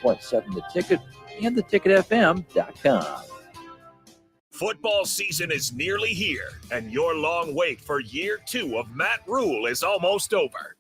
101.7 The Ticket and theticketfm.com. Football season is nearly here, and your long wait for year 2 of Matt Rule is almost over.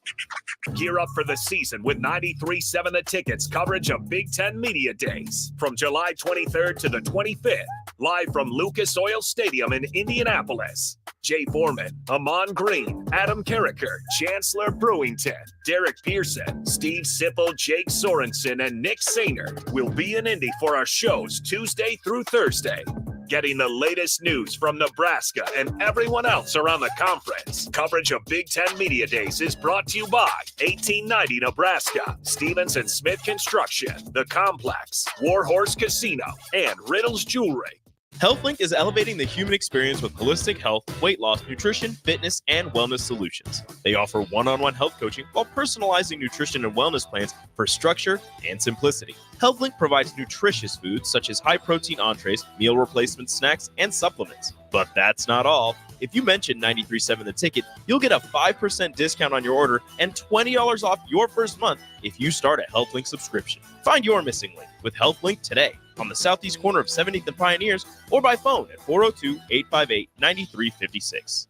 Gear up for the season with 93.7 The Ticket's coverage of Big Ten Media Days from July 23rd to the 25th, live from Lucas Oil Stadium in Indianapolis. Jay Foreman, Amon Green, Adam Carricker, Chancellor Brewington, Derek Pearson, Steve Sipple, Jake Sorensen, and Nick Sainer will be in Indy for our shows Tuesday through Thursday. Getting the latest news from Nebraska and everyone else around the conference. Coverage of Big Ten Media Days is brought to you by 1890 Nebraska, Stevens and Smith Construction, The Complex, Warhorse Casino, and Riddles Jewelry. HealthLink is elevating the human experience with holistic health, weight loss, nutrition, fitness, and wellness solutions. They offer one-on-one health coaching while personalizing nutrition and wellness plans for structure and simplicity. HealthLink provides nutritious foods such as high-protein entrees, meal replacement snacks, and supplements. But that's not all. If you mention 93.7 The Ticket, you'll get a 5% discount on your order and $20 off your first month if you start a HealthLink subscription. Find your missing link with HealthLink today on the southeast corner of 70th and Pioneers or by phone at 402-858-9356.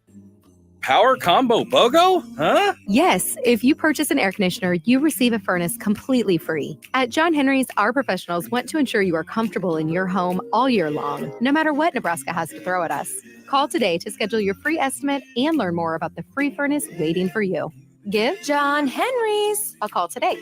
Power combo BOGO? Huh? Yes, if you purchase an air conditioner, you receive a furnace completely free. At John Henry's, our professionals want to ensure you are comfortable in your home all year long, no matter what Nebraska has to throw at us. Call today to schedule your free estimate and learn more about the free furnace waiting for you. Give John Henry's a call today.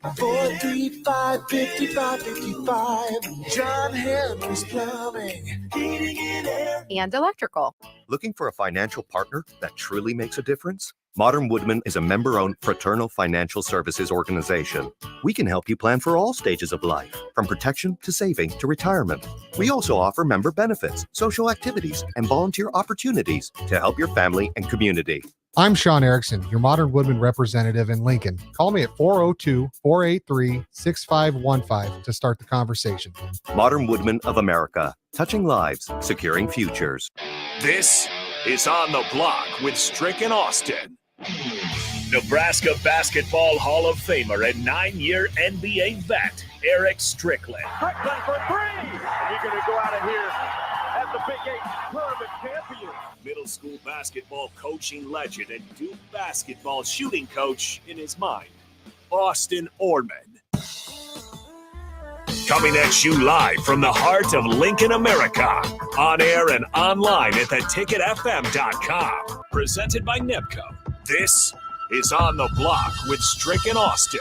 435-5555. John Henry's Plumbing, Heating and Air. And electrical. Looking for a financial partner that truly makes a difference? Modern Woodman is a member-owned fraternal financial services organization. We can help you plan for all stages of life, from protection to saving to retirement. We also offer member benefits, social activities, and volunteer opportunities to help your family and community. I'm Sean Erickson, your Modern Woodman representative in Lincoln. Call me at 402-483-6515 to start the conversation. Modern Woodman of America, touching lives, securing futures. This is On the Block with Strick and Austin. Nebraska Basketball Hall of Famer and 9-year NBA vet, Eric Strickland. Strickland for three! You're going to go out of here as the Big 8 tournament champion. Middle school basketball coaching legend and Duke basketball shooting coach in his mind, Austin Orman. Coming at you live from the heart of Lincoln, America. On air and online at theticketfm.com. Presented by NEPCO. This is On the Block with Strick and Austin.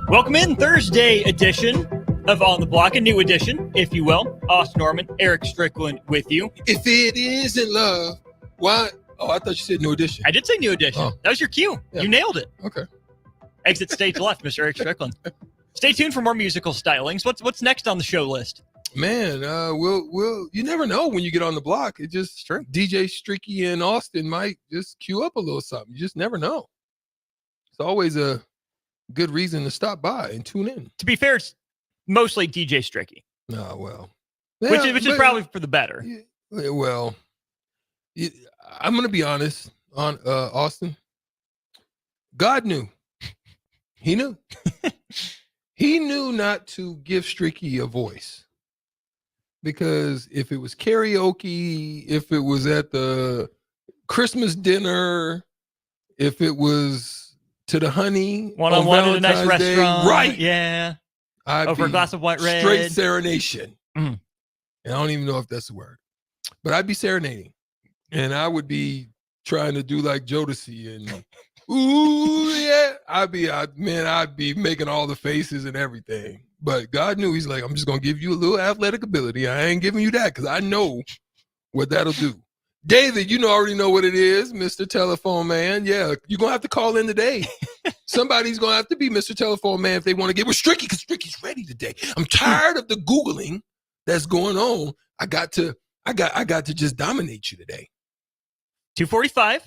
Welcome in Thursday edition of On the Block, a new edition, if you will. Austin Norman, Eric Strickland with you. If it isn't love, why? Oh, I thought you said new edition. I did say new edition. Oh. That was your cue. Yeah. You nailed it. Okay. Exit stage left, Mr. Eric Strickland. Stay tuned for more musical stylings. What's next on the show list? Man, we'll you never know when you get on the block. It just true. DJ Stricky and Austin might just cue up a little something. You just never know. It's always a good reason to stop by and tune in. To be fair, it's mostly DJ Stricky. Oh, well. Which is probably for the better. Yeah, well, I'm going to be honest on Austin. God knew. He knew. He knew not to give Stricky a voice. Because if it was karaoke, if it was at the Christmas dinner, if it was to the honey one-on-one at a nice restaurant, right? Yeah, I'd over a glass of white red, straight serenation. And I don't even know if that's the word, but I'd be serenading, and I would be trying to do like Jodeci and ooh yeah, I'd be making all the faces and everything. But God knew. He's like, I'm just gonna give you a little athletic ability. I ain't giving you that because I know what that'll do. David, you already know what it is, Mr. Telephone Man. Yeah, you're gonna have to call in today. Somebody's gonna have to be Mr. Telephone Man if they want to get with Stricky, because Stricky's ready today. I'm tired of the Googling that's going on. I got to just dominate you today. 2:45.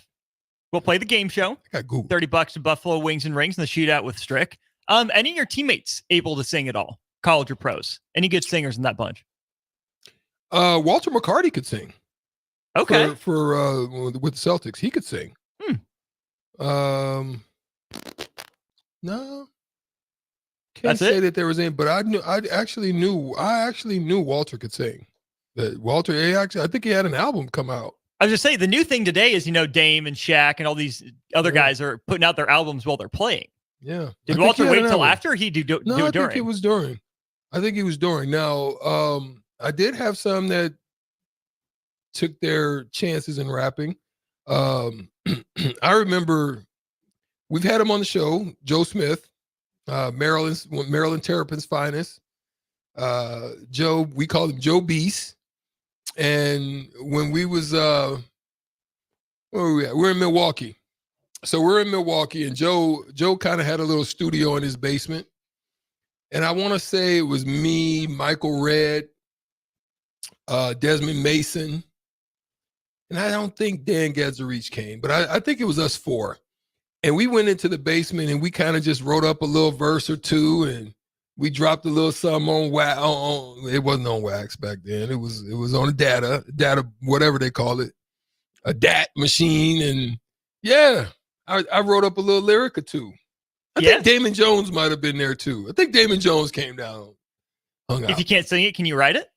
We'll play the game show. I got Google. $30 to Buffalo Wings and Rings in the shootout with Strick. Any of your teammates able to sing at all? College or pros? Any good singers in that bunch? Walter McCarty could sing. Okay. For with the Celtics, he could sing. No. That's say it. that there was any, but I actually knew Walter could sing. That Walter, I think he had an album come out. I was just saying, the new thing today is, Dame and Shaq and all these other guys are putting out their albums while they're playing. Yeah. Did Walter wait till after? He do it during? I think it was during. Now, I did have some that took their chances in rapping. I remember we've had him on the show, Joe Smith, Maryland Terrapin's finest. Joe, we called him Joe Beast. And when we was where were we at? We're in Milwaukee. So we're in Milwaukee, and Joe kind of had a little studio in his basement. And I want to say it was me, Michael Redd, Desmond Mason, and I don't think Dan Gadzarich came, but I think it was us four. And we went into the basement, and we kind of just wrote up a little verse or two, and we dropped a little something on wax. It wasn't on wax back then. It was on a data, whatever they call it, a DAT machine. And yeah, I wrote up a little lyric or two. I think Damon Jones might have been there too. I think Damon Jones came down, hung out. If you can't sing it, can you write it?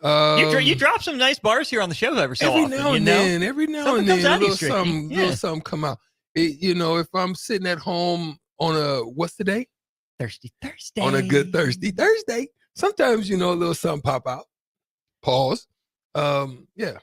You drop some nice bars here on the show every so often. Every now and then, a little something come out. If I'm sitting at home on what's the day? Thirsty Thursday. On a good Thirsty Thursday. Sometimes, a little something pop out. Pause. Yeah.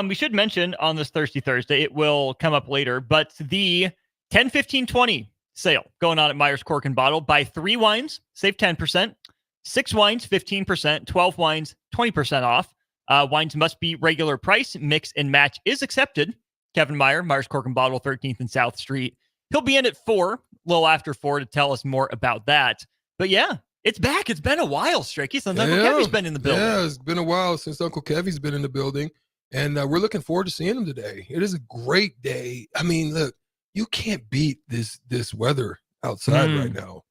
We should mention on this Thirsty Thursday, it will come up later, but the 10, 15, 20 sale going on at Myers Cork and Bottle. Buy 3 wines, save 10%. 6 wines, 15%. 12 wines, 20% off. Wines must be regular price. Mix and match is accepted. Kevin Meyer, Myers Cork and Bottle, 13th and South Street. He'll be in at 4, a little after 4, to tell us more about that. But yeah, it's back. It's been a while, Stricky, since Uncle Kevy's been in the building. Yeah, it's been a while since Uncle Kevy's been in the building. And we're looking forward to seeing him today. It is a great day. I mean, look, you can't beat this weather outside right now.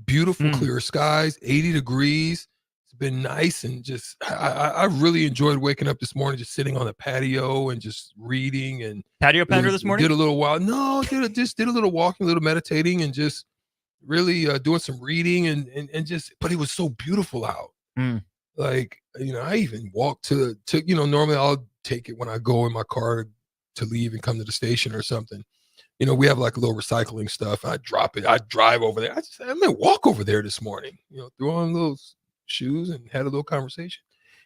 Beautiful, clear skies, 80 degrees. It's been nice, and just I really enjoyed waking up this morning, just sitting on the patio and just reading. And patio pender this morning? Did a little while. No, did a little walking, a little meditating, and just really doing some reading and just. But it was so beautiful out. Like, I even walked to normally I'll take it when I go in my car to leave and come to the station or something. We have like a little recycling stuff. I drop it. I drive over there. I'm gonna walk over there this morning. Threw on those shoes and had a little conversation.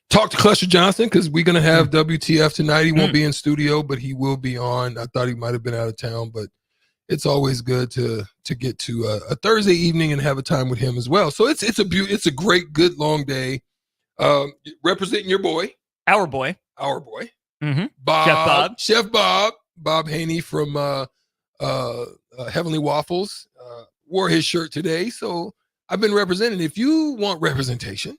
Talked to Cluster Johnson because we're gonna have WTF tonight. He won't be in studio, but he will be on. I thought he might have been out of town, but it's always good to get to a Thursday evening and have a time with him as well. So it's a great, good, long day. Representing your boy, our boy, Bob, Chef Bob Haney from Heavenly Waffles wore his shirt today. So I've been representing. If you want representation,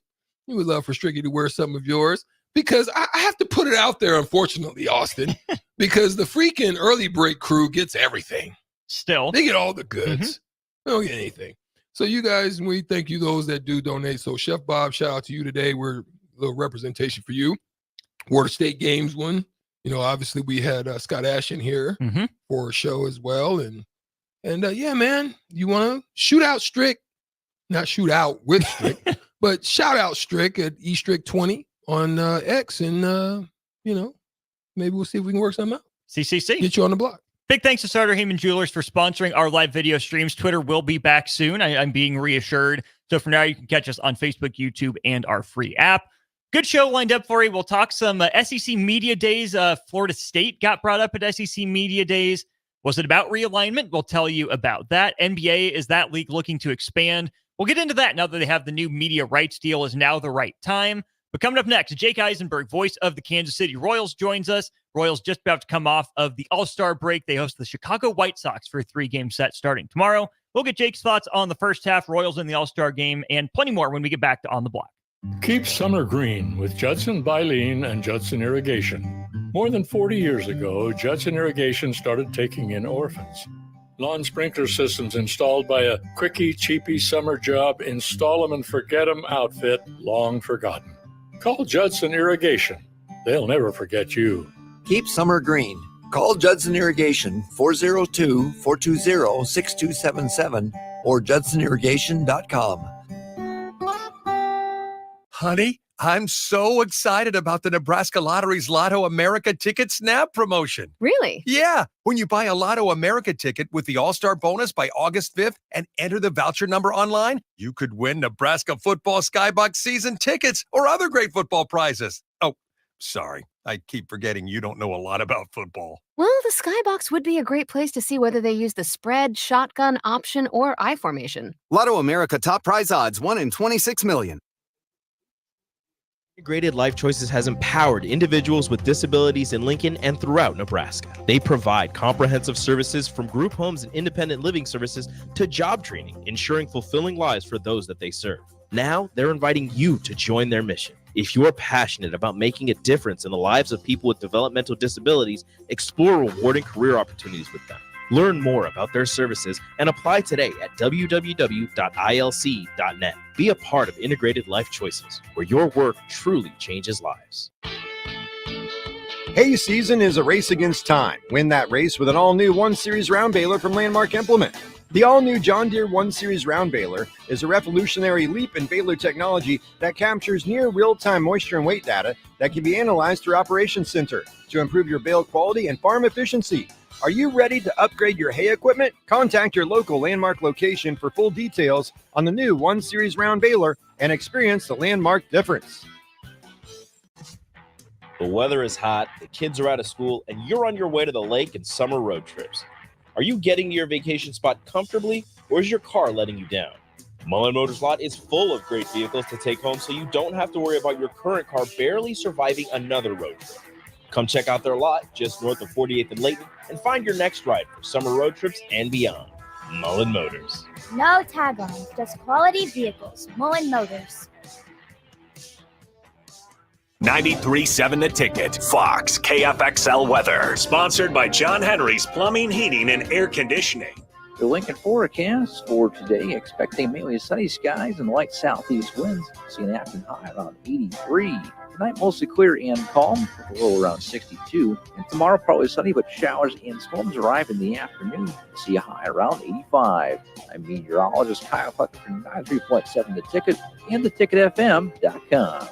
you would love for Stricky to wear some of yours, because I have to put it out there, unfortunately, Austin, because the freaking early break crew gets everything. Still, they get all the goods. They don't get anything. So you guys, we thank you, those that do donate. So Chef Bob, shout out to you today. We're a little representation for you. Water State Games one. Obviously we had Scott Ash in here for a show as well. And yeah, man, you want to shoot out Strick, not shoot out with Strick, but shout out Strick at eStrick20 on X. And, maybe we'll see if we can work something out. CCC. Get you on the block. Big thanks to Sartor Heyman Jewelers for sponsoring our live video streams. Twitter will be back soon. I'm being reassured. So for now, you can catch us on Facebook, YouTube, and our free app. Good show lined up for you. We'll talk some SEC Media Days. Florida State got brought up at SEC Media Days. Was it about realignment? We'll tell you about that. NBA, is that league looking to expand? We'll get into that now that they have the new media rights deal. Is now the right time? But coming up next, Jake Eisenberg, voice of the Kansas City Royals, joins us. Royals just about to come off of the All-Star break. They host the Chicago White Sox for a 3-game set starting tomorrow. We'll get Jake's thoughts on the first half, Royals in the All-Star game, and plenty more when we get back to On the Block. Keep summer green with Judson Baleen and Judson Irrigation. More than 40 years ago, Judson Irrigation started taking in orphans. Lawn sprinkler systems installed by a quickie, cheapy summer job, install 'em and forget 'em outfit, long forgotten. Call Judson Irrigation. They'll never forget you. Keep summer green. Call Judson Irrigation 402-420-6277 or JudsonIrrigation.com. Honey, I'm so excited about the Nebraska Lottery's Lotto America Ticket Snap promotion. Really? Yeah. When you buy a Lotto America ticket with the All-Star bonus by August 5th and enter the voucher number online, you could win Nebraska football Skybox season tickets or other great football prizes. Oh, sorry. I keep forgetting you don't know a lot about football. Well, the Skybox would be a great place to see whether they use the spread, shotgun, option, or I formation. Lotto America top prize odds, 1 in 26 million. Integrated Life Choices has empowered individuals with disabilities in Lincoln and throughout Nebraska. They provide comprehensive services from group homes and independent living services to job training, ensuring fulfilling lives for those that they serve. Now, they're inviting you to join their mission. If you're passionate about making a difference in the lives of people with developmental disabilities, explore rewarding career opportunities with them. Learn more about their services and apply today at www.ilc.net. Be a part of Integrated Life Choices, where your work truly changes lives. Hay season is a race against time. Win that race with an all-new 1 Series round baler from Landmark Implement. The all-new John Deere 1 Series round baler is a revolutionary leap in baler technology that captures near real-time moisture and weight data that can be analyzed through Operations Center to improve your bale quality and farm efficiency. Are you ready to upgrade your hay equipment? Contact your local Landmark location for full details on the new 1 Series round baler and experience the Landmark difference. The weather is hot, the kids are out of school, and you're on your way to the lake and summer road trips. Are you getting to your vacation spot comfortably, or is your car letting you down? Mullen Motors Lot is full of great vehicles to take home, so you don't have to worry about your current car barely surviving another road trip. Come check out their lot just north of 48th and Layton and find your next ride for summer road trips and beyond. Mullen Motors. No tag-ons, just quality vehicles. Mullen Motors. 93.7 The Ticket, Fox, KFXL weather. Sponsored by John Henry's Plumbing, Heating, and Air Conditioning. The Lincoln forecast for today, expecting mainly sunny skies and light southeast winds. See an afternoon high around 83. Tonight, mostly clear and calm, with a low around 62. And tomorrow, probably sunny, but showers and storms arrive in the afternoon. See a high around 85. I'm meteorologist Kyle Hucker for 93.7 The Ticket and theticketfm.com.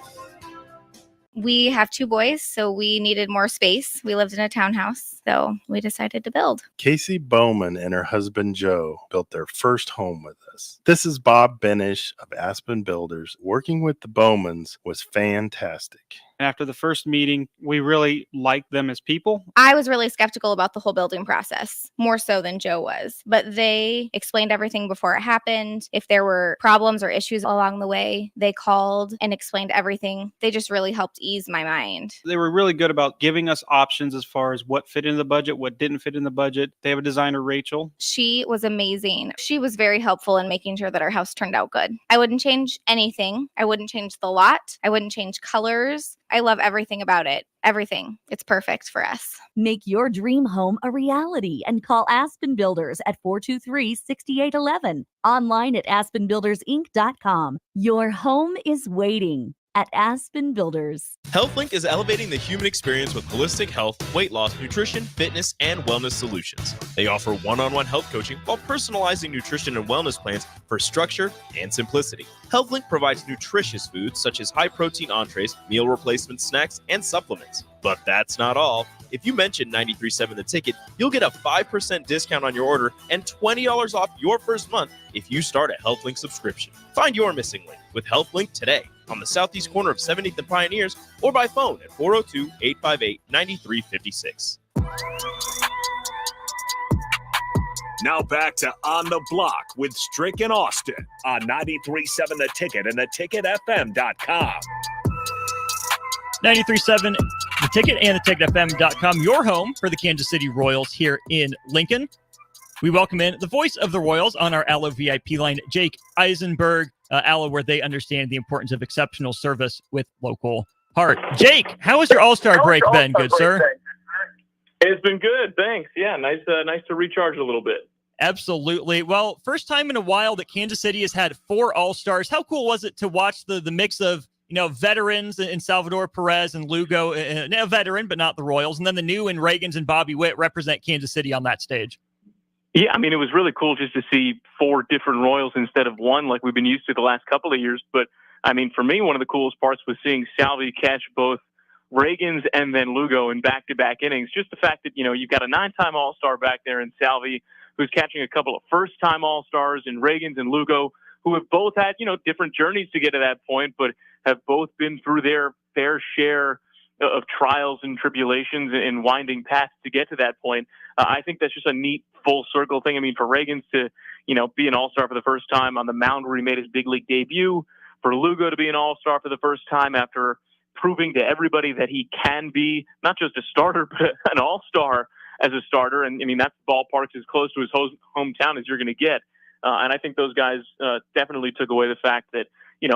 We have 2 boys, so we needed more space. We lived in a townhouse, so we decided to build. Casey Bowman and her husband Joe built their first home with us. This is Bob Benish of Aspen Builders. Working with the Bowmans was fantastic. After the first meeting, we really liked them as people. I was really skeptical about the whole building process, more so than Joe was. But they explained everything before it happened. If there were problems or issues along the way, they called and explained everything. They just really helped ease my mind. They were really good about giving us options as far as what fit in the budget, what didn't fit in the budget. They have a designer, Rachel. She was amazing. She was very helpful in making sure that our house turned out good. I wouldn't change anything. I wouldn't change the lot. I wouldn't change colors. I love everything about it. Everything. It's perfect for us. Make your dream home a reality and call Aspen Builders at 423-6811. Online at aspenbuildersinc.com. Your home is waiting at Aspen Builders. HealthLink is elevating the human experience with holistic health, weight loss, nutrition, fitness, and wellness solutions. They offer one-on-one health coaching while personalizing nutrition and wellness plans for structure and simplicity. HealthLink provides nutritious foods such as high-protein entrees, meal replacement snacks, and supplements. But that's not all. If you mention 93.7 The Ticket, you'll get a 5% discount on your order and $20 off your first month if you start a HealthLink subscription. Find your missing link with HealthLink today on the southeast corner of 70th and Pioneers or by phone at 402-858-9356. Now back to On the Block with Strick and Austin on 93.7 The Ticket and theticketfm.com. 93.7 The Ticket and theticketfm.com, your home for the Kansas City Royals here in Lincoln. We welcome in the voice of the Royals on our Allo VIP line, Jake Eisenberg. Allo, where they understand the importance of exceptional service with local heart. Jake, how has your All-Star break been, good sir? It's been good, thanks. Yeah, nice to recharge a little bit. Absolutely. Well, first time in a while that Kansas City has had 4 All-Stars. How cool was it to watch the mix of, you know, veterans in Salvador Perez and Lugo, a veteran, but not the Royals, and then the new and Reagans and Bobby Witt represent Kansas City on that stage? Yeah, I mean, it was really cool just to see 4 different Royals instead of 1 like we've been used to the last couple of years. But, I mean, for me, one of the coolest parts was seeing Salvi catch both Reagans and then Lugo in back-to-back innings. Just the fact that, you've got a 9-time All-Star back there in Salvi, who's catching a couple of first-time All-Stars in Reagans and Lugo, who have both had, different journeys to get to that point, but have both been through their fair share of trials and tribulations and winding paths to get to that point. I think that's just a neat full circle thing. I mean, for Reagans to, be an All-Star for the first time on the mound where he made his big league debut, for Lugo to be an All-Star for the first time after proving to everybody that he can be not just a starter, but an All-Star as a starter. And I mean, that ballpark's as close to his hometown as you're going to get. And I think those guys definitely took away the fact that,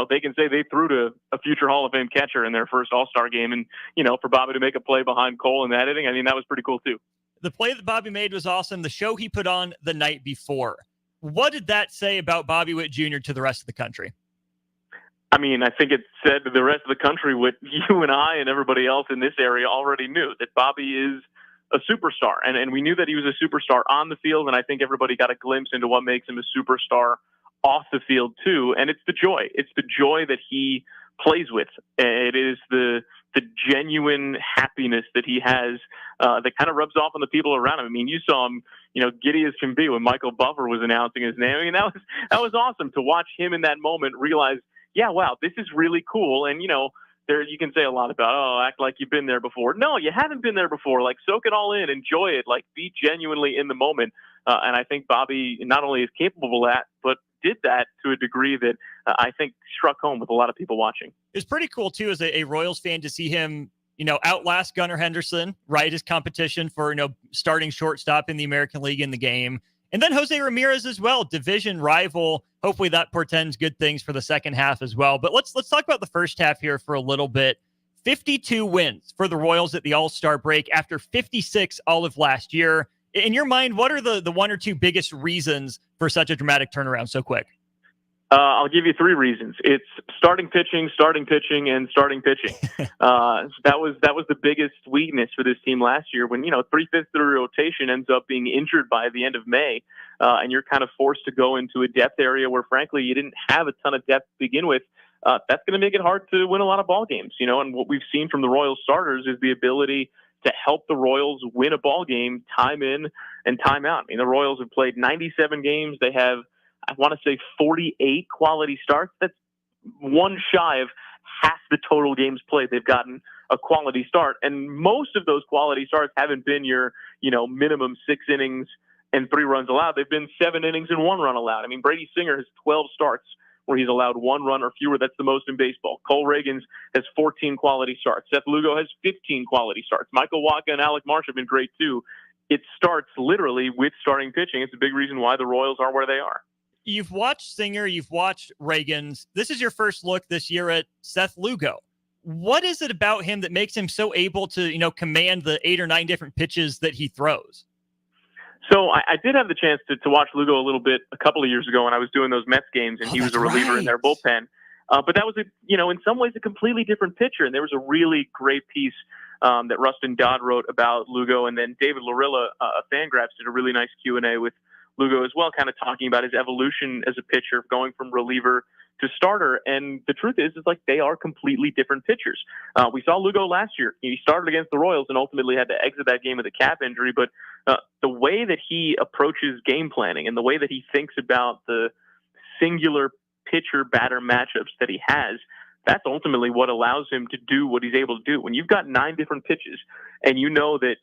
they can say they threw to a future Hall of Fame catcher in their first All-Star game. And, for Bobby to make a play behind Cole in that inning, I mean, that was pretty cool too. The play that Bobby made was awesome. The show he put on the night before. What did that say about Bobby Witt Jr. to the rest of the country? I mean, I think it said to the rest of the country what you and I and everybody else in this area already knew, that Bobby is a superstar. And we knew that he was a superstar on the field, and I think everybody got a glimpse into what makes him a superstar off the field too. And it's the joy. It's the joy that he plays with. It is the genuine happiness that he has that kind of rubs off on the people around him. I mean, you saw him, giddy as can be when Michael Buffer was announcing his name. I mean, that was awesome to watch him in that moment realize, yeah, wow, this is really cool. And, there you can say a lot about, act like you've been there before. No, you haven't been there before. Like, soak it all in, enjoy it, like, be genuinely in the moment. And I think Bobby not only is capable of that, but did that to a degree that I think struck home with a lot of people watching. It's pretty cool, too, as a Royals fan to see him, outlast Gunnar Henderson, right? His competition for, starting shortstop in the American League in the game. And then Jose Ramirez as well, division rival. Hopefully that portends good things for the second half as well. But let's talk about the first half here for a little bit. 52 wins for the Royals at the All-Star break after 56 all of last year. In your mind, what are the 1 or 2 biggest reasons for such a dramatic turnaround so quick? I'll give you 3 reasons. It's starting pitching, and starting pitching. That was the biggest weakness for this team last year when, 3/5 of the rotation ends up being injured by the end of May. And you're kind of forced to go into a depth area where, frankly, you didn't have a ton of depth to begin with. That's going to make it hard to win a lot of ball games, and what we've seen from the Royals starters is the ability to help the Royals win a ball game time in and time out. I mean, the Royals have played 97 games. They have, I want to say, 48 quality starts. That's one shy of half the total games played. They've gotten a quality start. And most of those quality starts haven't been your, minimum 6 innings and 3 runs allowed. They've been 7 innings and 1 run allowed. I mean, Brady Singer has 12 starts where he's allowed 1 run or fewer. That's the most in baseball. Cole Reagans has 14 quality starts. Seth Lugo has 15 quality starts. Michael Wacha and Alec Marsh have been great too. It starts literally with starting pitching. It's a big reason why the Royals are where they are. You've watched Singer, you've watched Reagans. This is your first look this year at Seth Lugo. What is it about him that makes him so able to, command the 8 or 9 different pitches that he throws? So I did have the chance to watch Lugo a little bit a couple of years ago when I was doing those Mets games, and he was a reliever in their bullpen. But that was, in some ways a completely different pitcher. And there was a really great piece that Rustin Dodd wrote about Lugo. And then David Larilla, Fangraphs, did a really nice Q&A with Lugo as well, kind of talking about his evolution as a pitcher, going from reliever to starter. And the truth is like they are completely different pitchers. We saw Lugo last year. He started against the Royals and ultimately had to exit that game with a calf injury. But the way that he approaches game planning and the way that he thinks about the singular pitcher-batter matchups that he has, that's ultimately what allows him to do what he's able to do. When you've got 9 different pitches and you know that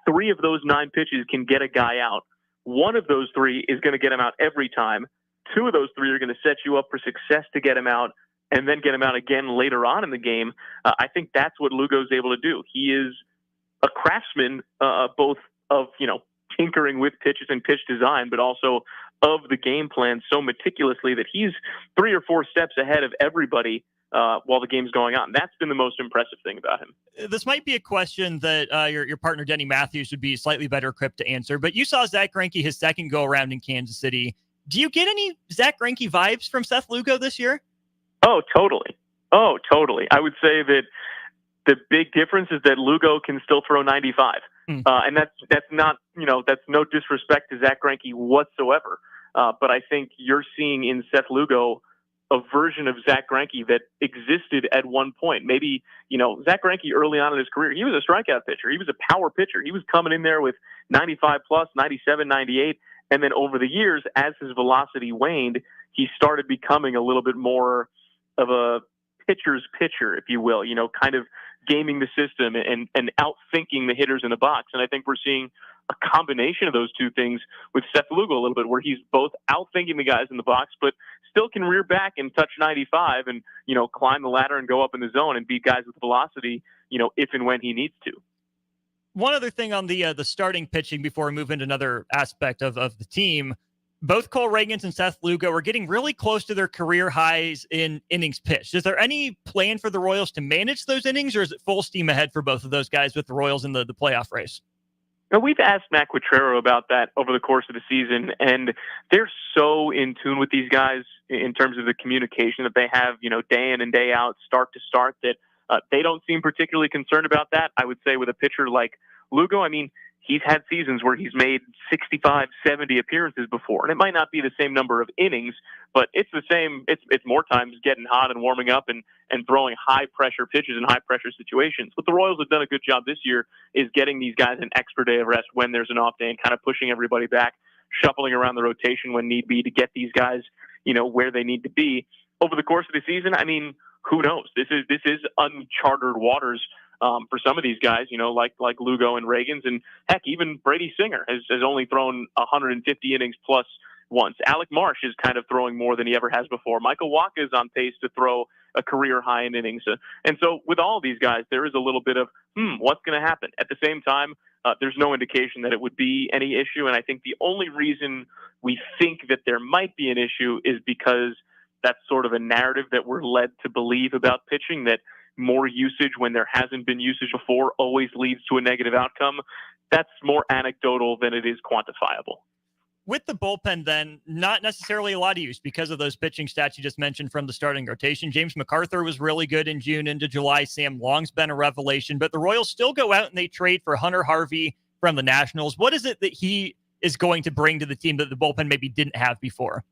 3 of those 9 pitches can get a guy out, 1 of those 3 is going to get him out every time. 2 of those 3 are going to set you up for success to get him out and then get him out again later on in the game. I think that's what Lugo's able to do. He is a craftsman, both of, tinkering with pitches and pitch design, but also of the game plan so meticulously that he's 3 or 4 steps ahead of everybody while the game's going on. That's been the most impressive thing about him. This might be a question that your partner, Denny Matthews, would be slightly better equipped to answer, but you saw Zach Greinke his second go-around in Kansas City. Do you get any Zach Greinke vibes from Seth Lugo this year? Oh, totally. I would say that the big difference is that Lugo can still throw 95. And that's not, that's no disrespect to Zach Greinke whatsoever. But I think you're seeing in Seth Lugo a version of Zach Greinke that existed at one point. Maybe, Zach Greinke early on in his career, he was a strikeout pitcher. He was a power pitcher. He was coming in there with 95 plus, 97, 98. And then over the years, as his velocity waned, he started becoming a little bit more of a pitcher's pitcher, if you will, kind of gaming the system and outthinking the hitters in the box. And I think we're seeing a combination of those two things with Seth Lugo a little bit, where he's both outthinking the guys in the box, but still can rear back and touch 95 and, climb the ladder and go up in the zone and beat guys with velocity, if and when he needs to. One other thing on the starting pitching before we move into another aspect of the team, both Cole Reagans and Seth Lugo are getting really close to their career highs in innings pitched. Is there any plan for the Royals to manage those innings, or is it full steam ahead for both of those guys with the Royals in the playoff race? Now, we've asked Matt Quatrero about that over the course of the season, and they're so in tune with these guys in terms of the communication that they have, day in and day out, start to start, that they don't seem particularly concerned about that. I would say with a pitcher like Lugo, he's had seasons where he's made 65, 70 appearances before, and it might not be the same number of innings, but it's the same. It's more times getting hot and warming up and throwing high pressure pitches in high pressure situations. What the Royals have done a good job this year is getting these guys an extra day of rest when there's an off day and kind of pushing everybody back, shuffling around the rotation when need be to get these guys, where they need to be. Over the course of the season, who knows? This is uncharted waters. For some of these guys, like Lugo and Reagans, and heck, even Brady Singer has only thrown 150 innings plus once. Alec Marsh is kind of throwing more than he ever has before. Michael Wacha is on pace to throw a career high in innings. And so with all these guys, there is a little bit of, what's going to happen? At the same time, there's no indication that it would be any issue. And I think the only reason we think that there might be an issue is because that's sort of a narrative that we're led to believe about pitching, that more usage when there hasn't been usage before always leads to a negative outcome. That's more anecdotal than it is quantifiable. With the bullpen, then, not necessarily a lot of use because of those pitching stats you just mentioned from the starting rotation. James MacArthur was really good in June into July. Sam Long's been a revelation, but the Royals still go out and they trade for Hunter Harvey from the Nationals. What is it that he is going to bring to the team that the bullpen maybe didn't have before?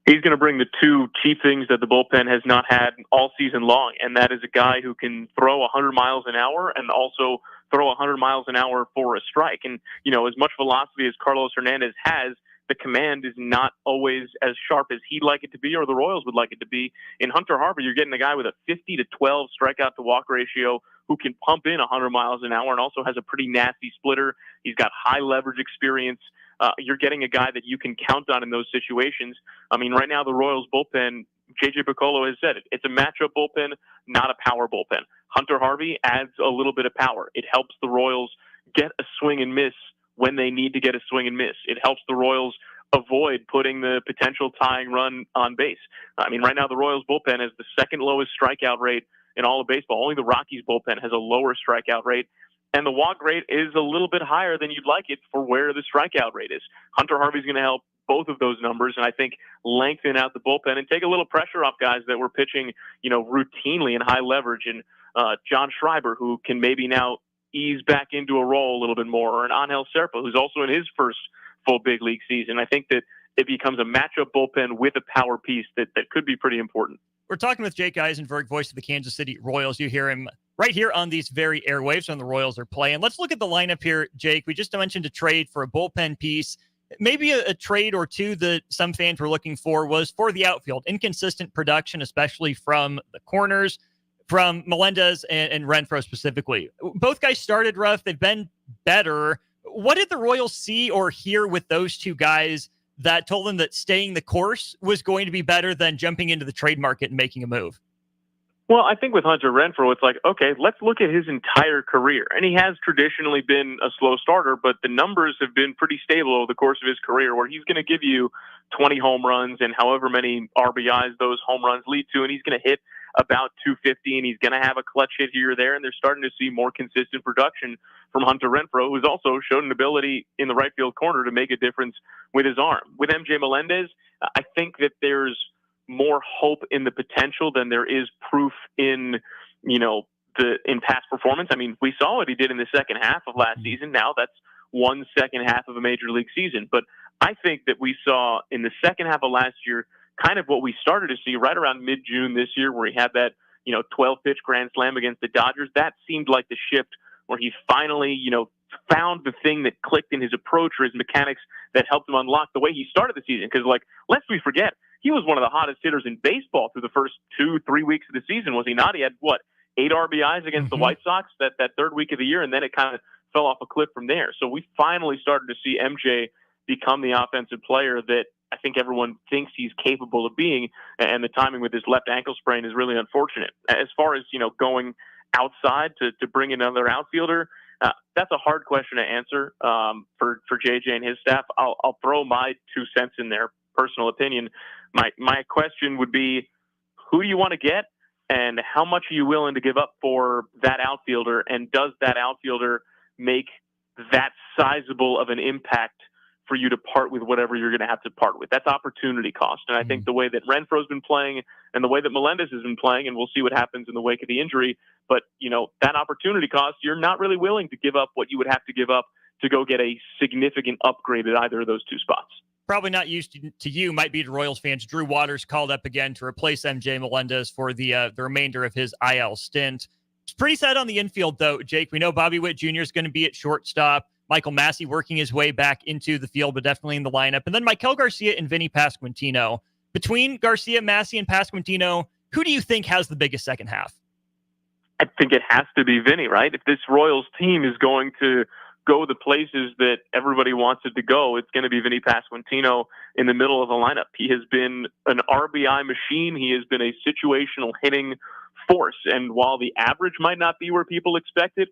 He's going to bring the two chief things that the bullpen has not had all season long, and that is a guy who can throw 100 miles an hour and also throw 100 miles an hour for a strike. And, as much velocity as Carlos Hernandez has, the command is not always as sharp as he'd like it to be or the Royals would like it to be. In Hunter Harvey, you're getting a guy with a 50-12 strikeout to walk ratio who can pump in 100 miles an hour and also has a pretty nasty splitter. He's got high leverage experience. You're getting a guy that you can count on in those situations. Right now the Royals bullpen, JJ Piccolo has said it, it's a matchup bullpen, not a power bullpen. Hunter Harvey adds a little bit of power. It helps the Royals get a swing and miss when they need to get a swing and miss. It helps the Royals avoid putting the potential tying run on base. Right now the Royals bullpen has the second lowest strikeout rate in all of baseball. Only the Rockies bullpen has a lower strikeout rate. And the walk rate is a little bit higher than you'd like it for where the strikeout rate is. Hunter Harvey's going to help both of those numbers, and I think lengthen out the bullpen and take a little pressure off guys that were pitching, routinely in high leverage. And John Schreiber, who can maybe now ease back into a role a little bit more, or an Angel Serpa, who's also in his first full big league season. I think that it becomes a matchup bullpen with a power piece that could be pretty important. We're talking with Jake Eisenberg, voice of the Kansas City Royals. You hear him right here on these very airwaves when the Royals are playing. Let's look at the lineup here, Jake. We just mentioned a trade for a bullpen piece. Maybe a trade or two that some fans were looking for was for the outfield. Inconsistent production, especially from the corners, from Melendez and Renfroe specifically. Both guys started rough. They've been better. What did the Royals see or hear with those two guys that told them that staying the course was going to be better than jumping into the trade market and making a move? Well, I think with Hunter Renfroe, it's like, okay, let's look at his entire career. And he has traditionally been a slow starter, but the numbers have been pretty stable over the course of his career, where he's going to give you 20 home runs and however many RBIs those home runs lead to, and he's going to hit about 250, and he's going to have a clutch hit here or there, and they're starting to see more consistent production from Hunter Renfroe, who's also shown an ability in the right field corner to make a difference with his arm. With MJ Melendez, I think that there's more hope in the potential than there is proof in, in past performance. I mean, we saw what he did in the second half of last season. Now that's one second half of a major league season. But I think that we saw in the second half of last year kind of what we started to see right around mid-June this year, where he had that 12-pitch grand slam against the Dodgers. That seemed like the shift where he finally found the thing that clicked in his approach or his mechanics that helped him unlock the way he started the season. Because, lest we forget, he was one of the hottest hitters in baseball through the first 2-3 weeks of the season, was he not? He had, 8 RBIs against the White Sox that third week of the year, and then it kind of fell off a cliff from there. So we finally started to see MJ become the offensive player that I think everyone thinks he's capable of being, and the timing with his left ankle sprain is really unfortunate. As far as, going outside to bring another outfielder, that's a hard question to answer for JJ and his staff. I'll throw my 2 cents in there, personal opinion. My question would be, who do you want to get, and how much are you willing to give up for that outfielder, and does that outfielder make that sizable of an impact for you to part with whatever you're going to have to part with? That's opportunity cost. And I think the way that Renfro's been playing and the way that Melendez has been playing, and we'll see what happens in the wake of the injury, but that opportunity cost, you're not really willing to give up what you would have to give up to go get a significant upgrade at either of those 2 spots. Probably not used to you, might be to Royals fans. Drew Waters called up again to replace MJ Melendez for the remainder of his IL stint. It's pretty sad on the infield, though, Jake. We know Bobby Witt Jr. is going to be at shortstop. Michael Massey working his way back into the field, but definitely in the lineup. And then Maikel Garcia and Vinny Pasquantino. Between Garcia, Massey, and Pasquantino, who do you think has the biggest second half? I think it has to be Vinny, right? If this Royals team is going to go the places that everybody wants it to go, it's going to be Vinny Pasquantino in the middle of the lineup. He has been an RBI machine. He has been a situational hitting force. And while the average might not be where people expected,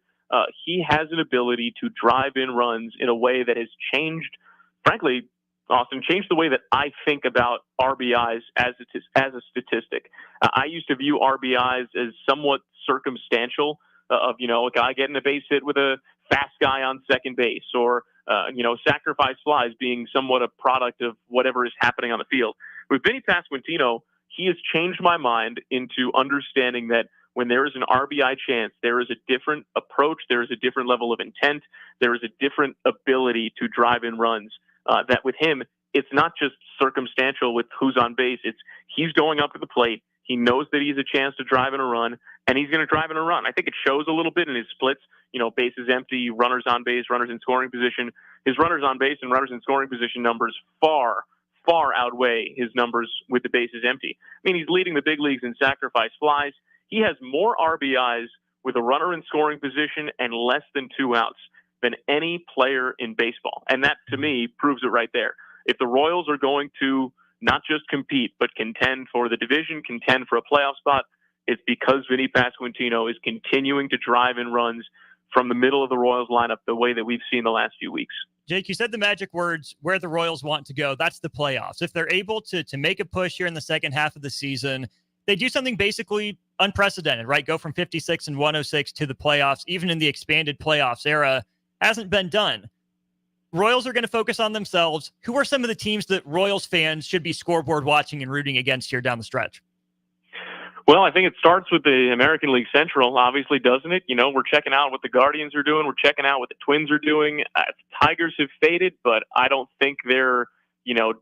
he has an ability to drive in runs in a way that has changed, frankly, Austin, changed the way that I think about RBIs as a statistic. I used to view RBIs as somewhat circumstantial, of a guy getting a base hit with a fast guy on second base, or sacrifice flies being somewhat a product of whatever is happening on the field. With Vinny Pasquantino, he has changed my mind into understanding that when there is an RBI chance, there is a different approach, there is a different level of intent, there is a different ability to drive in runs. That with him, it's not just circumstantial with who's on base. It's he's going up to the plate. He knows that he's a chance to drive in a run, and he's going to drive in a run. I think it shows a little bit in his splits. Bases empty, runners on base, runners in scoring position. His runners on base and runners in scoring position numbers far outweigh his numbers with the bases empty. I mean, he's leading the big leagues in sacrifice flies. He has more RBIs with a runner in scoring position and less than 2 outs than any player in baseball. And that, to me, proves it right there. If the Royals are going to not just compete, but contend for the division, contend for a playoff spot, it's because Vinny Pasquantino is continuing to drive in runs from the middle of the Royals lineup the way that we've seen the last few weeks. Jake, you said the magic words, where the Royals want to go. That's the playoffs. If they're able to make a push here in the second half of the season, they do something basically unprecedented, right? Go from 56 and 106 to the playoffs, even in the expanded playoffs era, hasn't been done. Royals are going to focus on themselves. Who are some of the teams that Royals fans should be scoreboard watching and rooting against here down the stretch? Well, I think it starts with the American League Central, obviously, doesn't it? We're checking out what the Guardians are doing. We're checking out what the Twins are doing. Tigers have faded, but I don't think they're,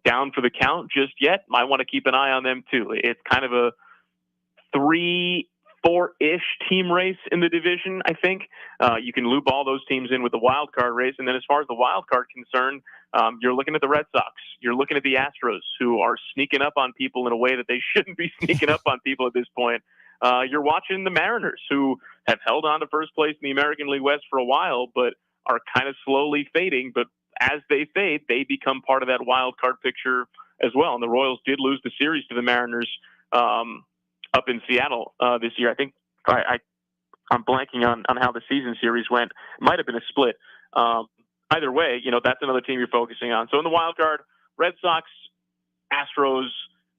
down for the count just yet. Might want to keep an eye on them, too. It's kind of a 3-4-ish team race in the division, I think. You can loop all those teams in with the wild card race. And then as far as the wild card concerned, you're looking at the Red Sox. You're looking at the Astros, who are sneaking up on people in a way that they shouldn't be sneaking up on people at this point. You're watching the Mariners, who have held on to first place in the American League West for a while, but are kind of slowly fading. But as they fade, they become part of that wild card picture as well. And the Royals did lose the series to the Mariners up in Seattle this year. I think I'm blanking on how the season series went. It might have been a split. Either way, that's another team you're focusing on. So in the wild card, Red Sox, Astros,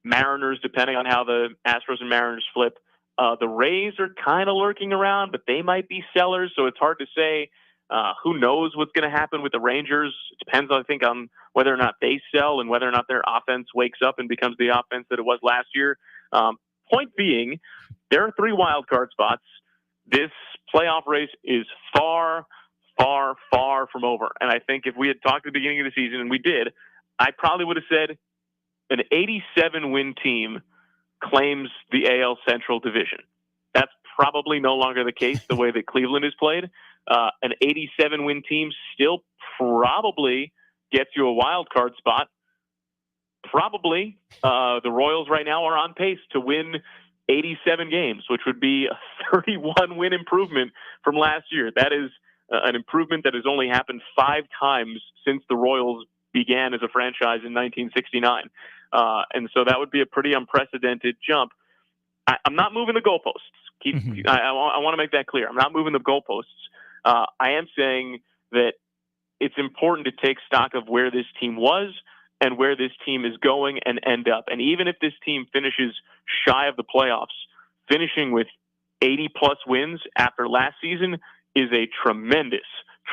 Mariners, depending on how the Astros and Mariners flip. The Rays are kind of lurking around, but they might be sellers, so it's hard to say. Who knows what's going to happen with the Rangers? It depends, I think, on whether or not they sell and whether or not their offense wakes up and becomes the offense that it was last year. Point being, there are 3 wild card spots. This playoff race is far, far, far from over. And I think if we had talked at the beginning of the season, and we did, I probably would have said an 87-win team claims the AL Central Division. That's probably no longer the case the way that Cleveland is played. An 87-win team still probably gets you a wild card spot. Probably the Royals right now are on pace to win 87 games, which would be a 31-win improvement from last year. That is an improvement that has only happened 5 times since the Royals began as a franchise in 1969. And so that would be a pretty unprecedented jump. I'm not moving the goalposts. I want to make that clear. I'm not moving the goalposts. I am saying that it's important to take stock of where this team was and where this team is going and end up. And even if this team finishes shy of the playoffs, finishing with 80-plus wins after last season is a tremendous,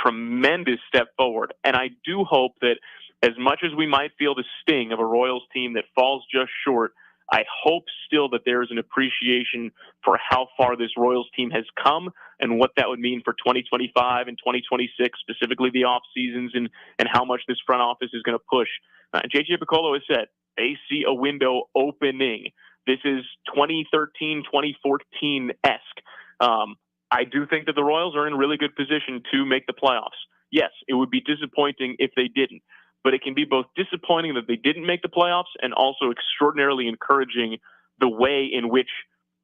tremendous step forward. And I do hope that as much as we might feel the sting of a Royals team that falls just short, I hope still that there is an appreciation for how far this Royals team has come and what that would mean for 2025 and 2026, specifically the off seasons, and how much this front office is going to push. And JJ Piccolo has said they see a window opening. This is 2013, 2014-esque. I do think that the Royals are in a really good position to make the playoffs. Yes, it would be disappointing if they didn't, but it can be both disappointing that they didn't make the playoffs and also extraordinarily encouraging the way in which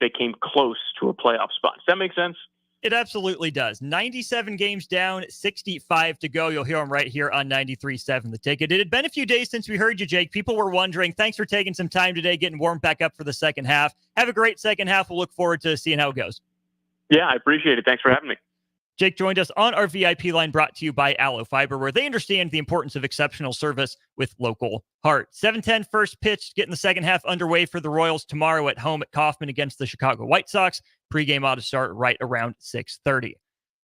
they came close to a playoff spot. Does that make sense? It absolutely does. 97 games down, 65 to go. You'll hear them right here on 93.7 The Ticket. It had been a few days since we heard you, Jake. People were wondering. Thanks for taking some time today, getting warmed back up for the second half. Have a great second half. We'll look forward to seeing how it goes. Yeah, I appreciate it. Thanks for having me. Jake joined us on our VIP line, brought to you by Aloe Fiber, where they understand the importance of exceptional service with local heart. 7:10 first pitch, getting the second half underway for the Royals tomorrow at home at Kauffman against the Chicago White Sox. Pregame ought to start right around 6:30.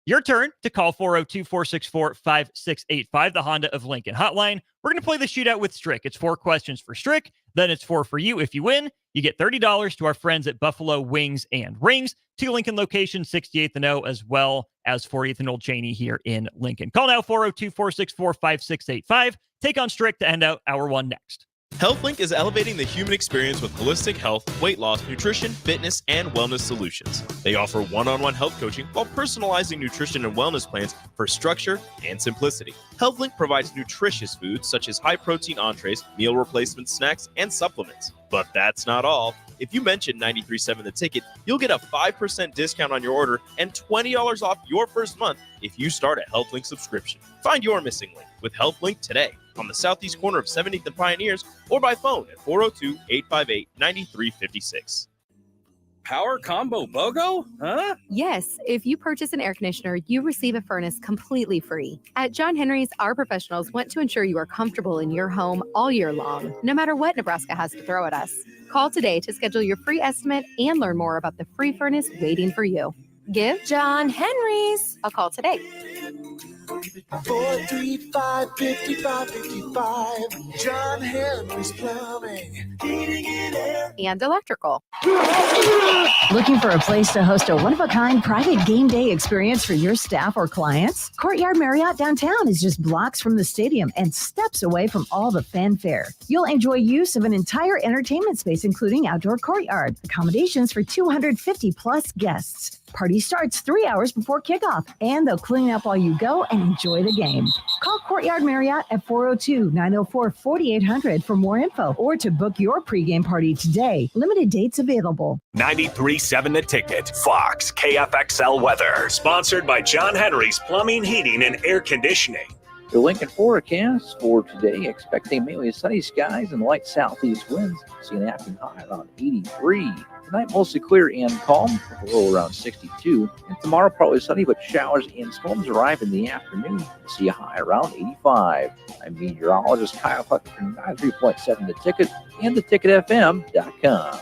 Your turn to call 402-464-5685, the Honda of Lincoln hotline. We're going to play the shootout with Strick. It's 4 questions for Strick, then it's 4 for you. If you win, you get $30 to our friends at Buffalo Wings and Rings, 2 Lincoln locations, 68th and O, as well as 40th and Old Cheney here in Lincoln. Call now, 402-464-5685. Take on Strick to end out hour 1 next. HealthLink is elevating the human experience with holistic health, weight loss, nutrition, fitness, and wellness solutions. They offer one-on-one health coaching while personalizing nutrition and wellness plans for structure and simplicity. HealthLink provides nutritious foods such as high-protein entrees, meal replacement snacks, and supplements. But that's not all. If you mention 93.7 The Ticket, you'll get a 5% discount on your order and $20 off your first month if you start a HealthLink subscription. Find your missing link with HealthLink today on the southeast corner of 70th and Pioneers or by phone at 402-858-9356. Power combo BOGO? Huh? Yes, if you purchase an air conditioner, you receive a furnace completely free. At John Henry's, our professionals want to ensure you are comfortable in your home all year long, no matter what Nebraska has to throw at us. Call today to schedule your free estimate and learn more about the free furnace waiting for you. Give John Henry's a call today. 435-5555. John Henry's Plumbing, Heating and Air. And electrical. Looking for a place to host a one-of-a-kind private game day experience for your staff or clients? Courtyard Marriott downtown is just blocks from the stadium and steps away from all the fanfare. You'll enjoy use of an entire entertainment space, including outdoor courtyard, accommodations for 250-plus guests. Party starts 3 hours before kickoff, and they'll clean up while you go and enjoy the game. Call Courtyard Marriott at 402-904-4800 for more info or to book your pregame party today. Limited dates available. 93.7 The Ticket, Fox, KFXL weather. Sponsored by John Henry's Plumbing, Heating, and Air Conditioning. The Lincoln forecast for today, expecting mainly sunny skies and light southeast winds. See an afternoon high around 83. Tonight, mostly clear and calm, with a low around 62. And tomorrow, probably sunny, but showers and storms arrive in the afternoon. See a high around 85. I'm meteorologist Kyle Hucker from 93.7 The Ticket and theticketfm.com.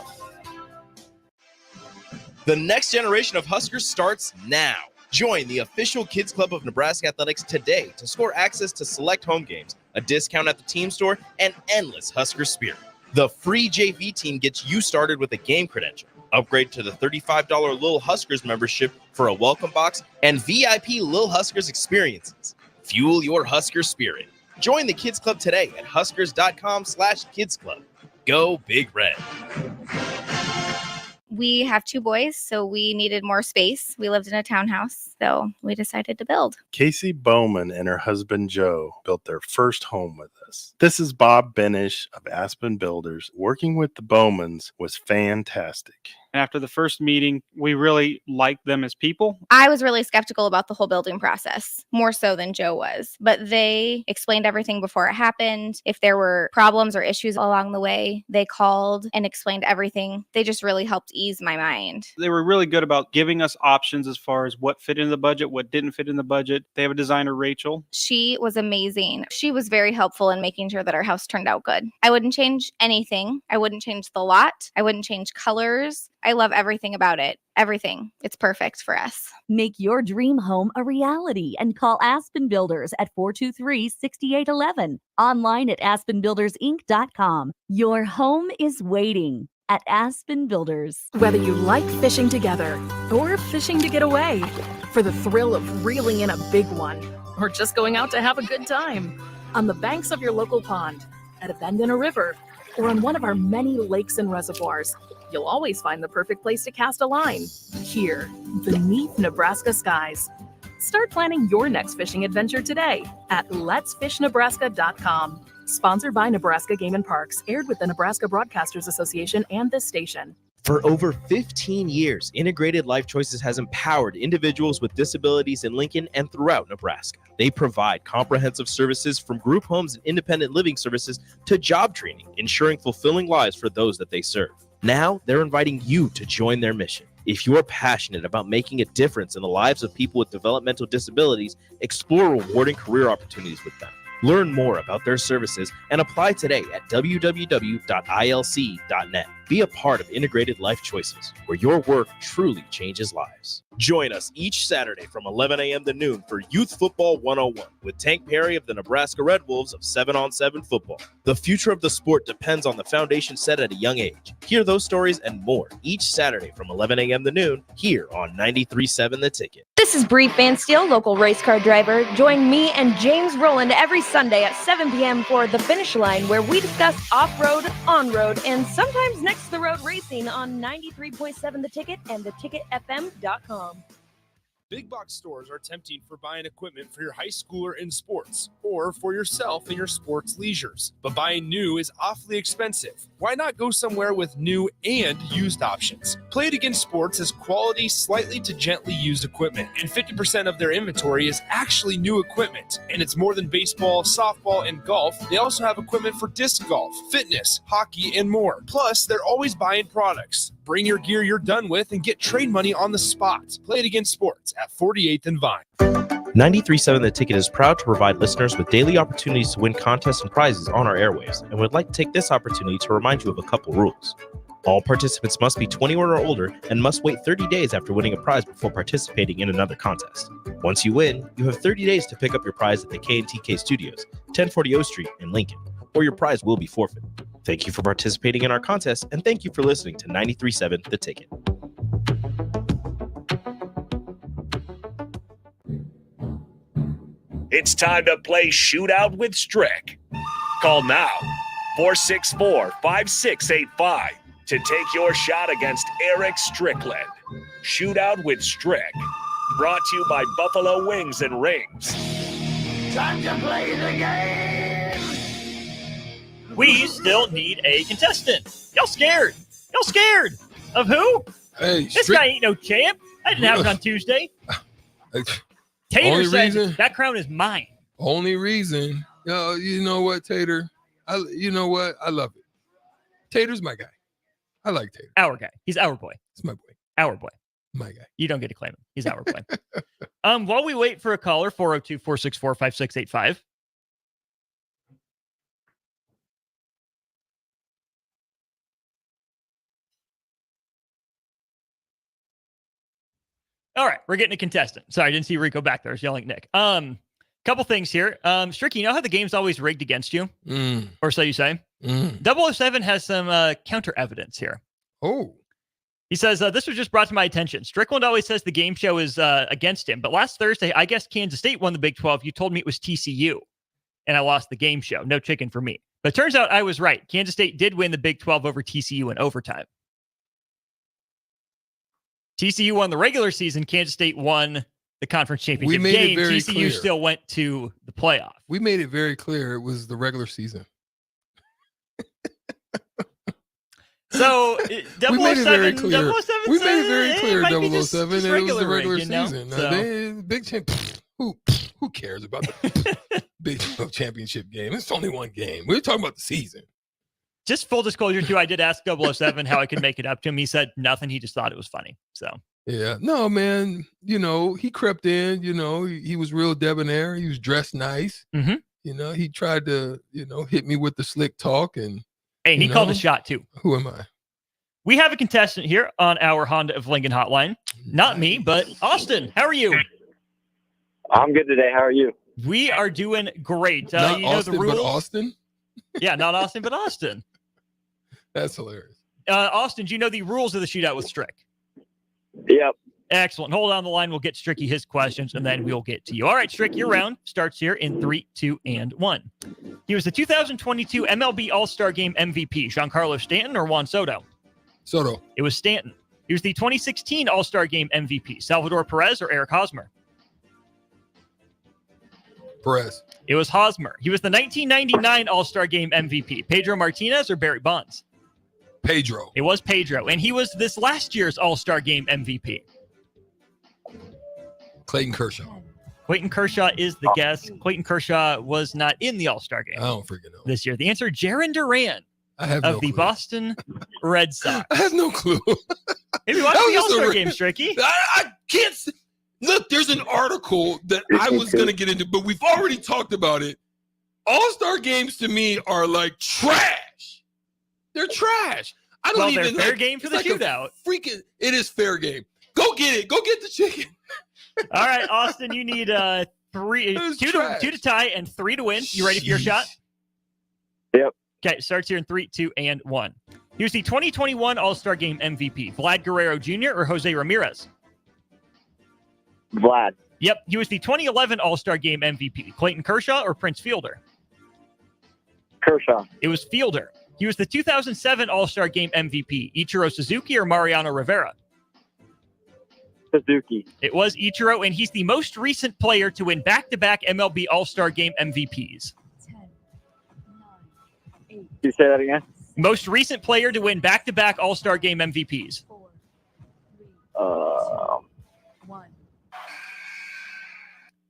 The next generation of Huskers starts now. Join the official Kids Club of Nebraska Athletics today to score access to select home games, a discount at the team store, and endless Husker spirit. The free JV team gets you started with a game credential. Upgrade to the $35 Lil Huskers membership for a welcome box and VIP Lil Huskers experiences. Fuel your Husker spirit. Join the Kids Club today at huskers.com/kidsclub. Go Big Red. We have 2 boys, so we needed more space. We lived in a townhouse, so we decided to build. Casey Bowman and her husband Joe built their first home with us. This is Bob Benish of Aspen Builders. Working with the Bowmans was fantastic. After the first meeting, we really liked them as people. I was really skeptical about the whole building process, more so than Joe was. But they explained everything before it happened. If there were problems or issues along the way, they called and explained everything. They just really helped ease my mind. They were really good about giving us options as far as what fit in the budget, what didn't fit in the budget. They have a designer, Rachel. She was amazing. She was very helpful in making sure that our house turned out good. I wouldn't change anything. I wouldn't change the lot. I wouldn't change colors. I love everything about it. Everything. It's perfect for us. Make your dream home a reality and call Aspen Builders at 423-6811. Online at aspenbuildersinc.com. Your home is waiting at Aspen Builders. Whether you like fishing together or fishing to get away, for the thrill of reeling in a big one, or just going out to have a good time, on the banks of your local pond, at a bend in a river, or on one of our many lakes and reservoirs, you'll always find the perfect place to cast a line, here, beneath Nebraska skies. Start planning your next fishing adventure today at letsfishnebraska.com. Sponsored by Nebraska Game and Parks, aired with the Nebraska Broadcasters Association and this station. For over 15 years, Integrated Life Choices has empowered individuals with disabilities in Lincoln and throughout Nebraska. They provide comprehensive services from group homes and independent living services to job training, ensuring fulfilling lives for those that they serve. Now, they're inviting you to join their mission. If you're passionate about making a difference in the lives of people with developmental disabilities, explore rewarding career opportunities with them. Learn more about their services and apply today at www.ilc.net. Be a part of Integrated Life Choices, where your work truly changes lives. Join us each Saturday from 11 a.m. to noon for Youth Football 101 with Tank Perry of the Nebraska Red Wolves of 7-on-7 football. The future of the sport depends on the foundation set at a young age. Hear those stories and more each Saturday from 11 a.m. to noon here on 93.7 The Ticket. This is Bree Fansteel, local race car driver. Join me and James Rowland every Sunday at 7 p.m. for The Finish Line, where we discuss off-road, on-road, and sometimes next-to-the-road racing on 93.7 The Ticket and theticketfm.com. Big box stores are tempting for buying equipment for your high schooler in sports or for yourself in your sports leisures. But buying new is awfully expensive. Why not go somewhere with new and used options? Play It Against Sports has quality, slightly to gently used equipment, and 50% of their inventory is actually new equipment. And it's more than baseball, softball, and golf. They also have equipment for disc golf, fitness, hockey, and more. Plus, they're always buying products. Bring your gear you're done with and get trade money on the spot. Play It Against Sports at 48th and Vine. 93.7 The Ticket is proud to provide listeners with daily opportunities to win contests and prizes on our airwaves, and would like to take this opportunity to remind you of a couple rules. All participants must be 21 or older and must wait 30 days after winning a prize before participating in another contest. Once you win, you have 30 days to pick up your prize at the K&TK Studios, 1040 O Street in Lincoln, or your prize will be forfeited. Thank you for participating in our contest, and thank you for listening to 93.7 The Ticket. It's time to play Shootout with Strick. Call now, 464-5685, to take your shot against Eric Strickland. Shootout with Strick. Brought to you by Buffalo Wings and Rings. Time to play the game! We still need a contestant. Y'all scared? Y'all scared? Of who? Hey, this guy ain't no champ. I didn't have it on Tuesday. Tater said that crown is mine. Only reason, you know what, Tater? You know what? I love it. Tater's my guy. I like Tater. Our guy. He's our boy. It's my boy. Our boy. My guy. You don't get to claim him. He's our boy. While we wait for a caller, 402-464-5685. All right, we're getting a contestant. Sorry, I didn't see Rico back there. I was yelling at Nick. couple things here. Strick, you know how the game's always rigged against you? Or so you say? 007 has some counter evidence here. Oh. He says, this was just brought to my attention. Strickland always says the game show is against him. But last Thursday, I guess Kansas State won the Big 12. You told me it was TCU. And I lost the game show. No chicken for me. But it turns out I was right. Kansas State did win the Big 12 over TCU in overtime. TCU won the regular season. Kansas State won the conference championship game. TCU clear. still went to the playoff. We made it very clear it was the regular season. So, 007, we made it very clear. 007 We made it very clear, it might be 007, just and it was the regular rig, you know? season. So. Big champ. Who cares about the Big 12 championship game? It's only one game. We're talking about the season. Just full disclosure, too, I did ask 007 how I could make it up to him. He said nothing. He just thought it was funny. So, yeah. No, man, he crept in, he was real debonair. He was dressed nice. Mm-hmm. He tried to, hit me with the slick talk. And hey, he called a shot, too. Who am I? We have a contestant here on our Honda of Lincoln hotline. Not me, but Austin. How are you? I'm good today. How are you? We are doing great. Not you know Austin, the rules. but Austin? Yeah, not Austin, but Austin. That's hilarious. Austin, do you know the rules of the shootout with Strick? Yep. Excellent. Hold on the line. We'll get Stricky his questions, and then we'll get to you. All right, Strick, your round starts here in 3, 2, and 1. He was the 2022 MLB All-Star Game MVP. Giancarlo Stanton or Juan Soto? Soto. It was Stanton. He was the 2016 All-Star Game MVP. Salvador Perez or Eric Hosmer? Perez. It was Hosmer. He was the 1999 All-Star Game MVP. Pedro Martinez or Barry Bonds? Pedro. It was Pedro. And he was this last year's All-Star Game MVP. Clayton Kershaw. Clayton Kershaw is the guess. Clayton Kershaw was not in the All-Star Game. I don't freaking know. This year. The answer, Jaron Duran of the clue. Boston Red Sox. I have no clue. Maybe watch the All-Star Game, Stricky. I can't see. Look, there's an article that I was going to get into, but we've already talked about it. All-Star games to me are like trash. They're trash. I don't even they're fair game for the shootout. It is fair game. Go get it. Go get the chicken. All right, Austin, you need two to tie and 3 to win. You ready for your shot? Yep. Okay, starts here in 3, 2, and 1. He was the 2021 All-Star Game MVP. Vlad Guerrero Jr. or Jose Ramirez? Vlad. Yep, he was the 2011 All-Star Game MVP. Clayton Kershaw or Prince Fielder? Kershaw. It was Fielder. He was the 2007 All-Star Game MVP. Ichiro Suzuki or Mariano Rivera? Suzuki. It was Ichiro, and he's the most recent player to win back-to-back MLB All-Star Game MVPs. 10, 9, 8. Can you say that again? Most recent player to win back-to-back All-Star Game MVPs. 4, 3, 1.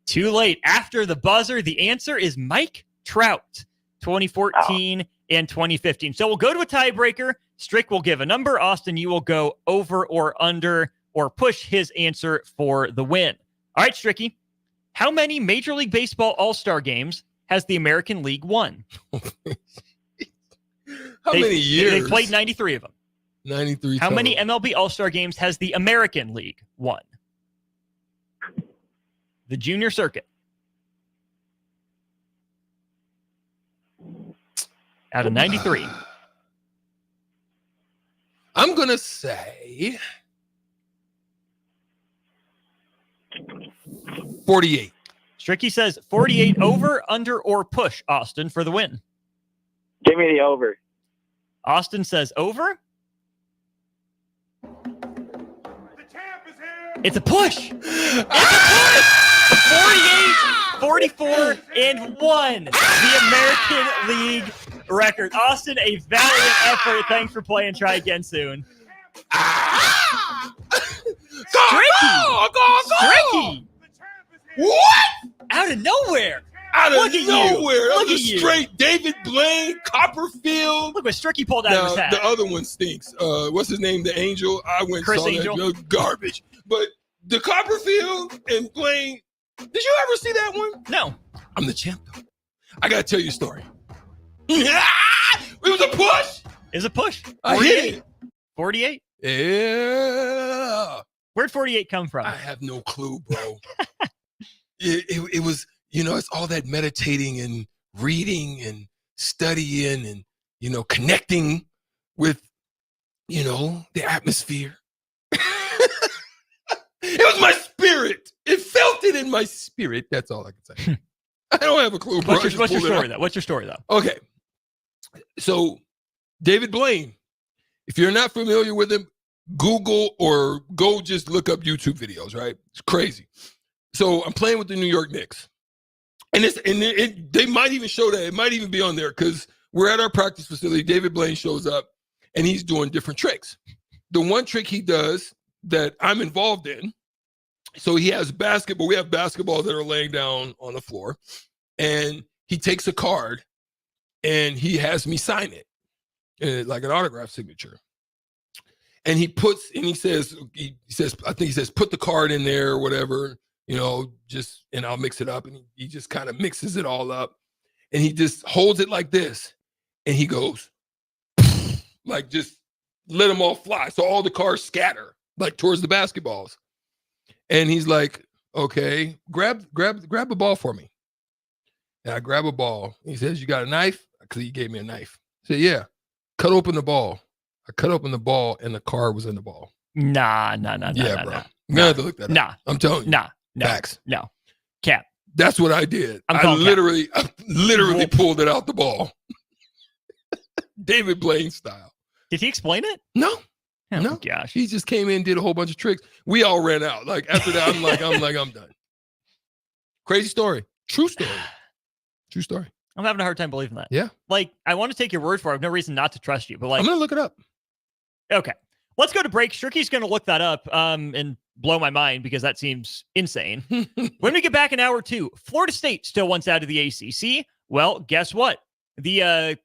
Too late. After the buzzer, the answer is Mike Trout, 2014 and 2015. So we'll go to a tiebreaker. Strick will give a number. Austin, you will go over or under or push his answer for the win. All right, Stricky. How many Major League Baseball All-Star games has the American League won? How many years? They played 93 of them. 93 How total. many MLB All-Star games has the American League won? The junior circuit. Out of 93. I'm going to say 48. Stricky says 48 over, under, or push, Austin, for the win. Give me the over. Austin says over. It's a push. It's a push. 48, 44, and 1. The American League record. Austin, a valiant effort. Thanks for playing. Try again soon. Stricky. What? Out of nowhere. Out of Look at nowhere. You. That Look was at you. straight David Blaine, Copperfield. Look what Stricky pulled out of his hat. The other one stinks. What's his name? The Angel. I went Chris saw Angel? that garbage. But the Copperfield and Blaine. Did you ever see that one? No. I'm the champ, though. I got to tell you a story. It was a push. It was a push. I hit it. 48? Yeah. Where'd 48 come from? I have no clue, bro. It was it's all that meditating and reading and studying and, connecting with, the atmosphere. It was my spirit. It felt it in my spirit. That's all I can say. I don't have a clue. Bro. What's your story, though? What's your story, though? Okay. So, David Blaine, if you're not familiar with him, Google or go just look up YouTube videos, right? It's crazy. So, I'm playing with the New York Knicks. And they might even show that. It might even be on there because we're at our practice facility. David Blaine shows up and he's doing different tricks. The one trick he does that I'm involved in, so he has basketball. We have basketballs that are laying down on the floor. And he takes a card and he has me sign it, like an autograph signature. And he says, I think he says, put the card in there or whatever, and I'll mix it up. And he just kind of mixes it all up. And he just holds it like this. And he goes, like, just let them all fly. So all the cards scatter, like, towards the basketballs. And he's like, okay, grab a ball for me. And I grab a ball. He says, you got a knife? Because he gave me a knife. I said, yeah. Cut open the ball. I cut open the ball, and the card was in the ball. Nah. Yeah, bro. Nah. I'm going to have to look that up. I'm telling you. Nah. Facts. No. Cap. That's what I did. I literally pulled it out the ball. David Blaine style. Did he explain it? No. Oh, no. Gosh. He just came in, did a whole bunch of tricks. We all ran out. Like, after that, I'm done. Crazy story. True story. True story. I'm having a hard time believing that. Yeah. Like, I want to take your word for it. I have no reason not to trust you, but like, I'm going to look it up. Okay. Let's go to break. Stricky's going to look that up and blow my mind because that seems insane. When we get back in hour 2, Florida State still wants out of the ACC. Well, guess what? The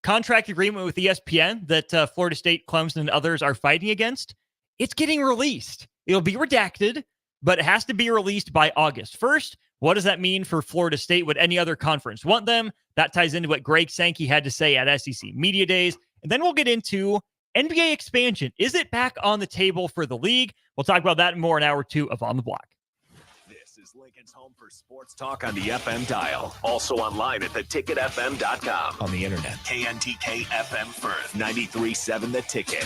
contract agreement with ESPN that Florida State, Clemson, and others are fighting against, it's getting released. It'll be redacted, but it has to be released by August 1st. What does that mean for Florida State? Would any other conference want them? That ties into what Greg Sankey had to say at SEC Media Days. And then we'll get into NBA expansion. Is it back on the table for the league? We'll talk about that and more in hour 2 of On the Block. This is Lincoln's home for sports talk on the FM dial. Also online at theticketfm.com. On the internet, KNTK FM Firth, 93.7 The Ticket.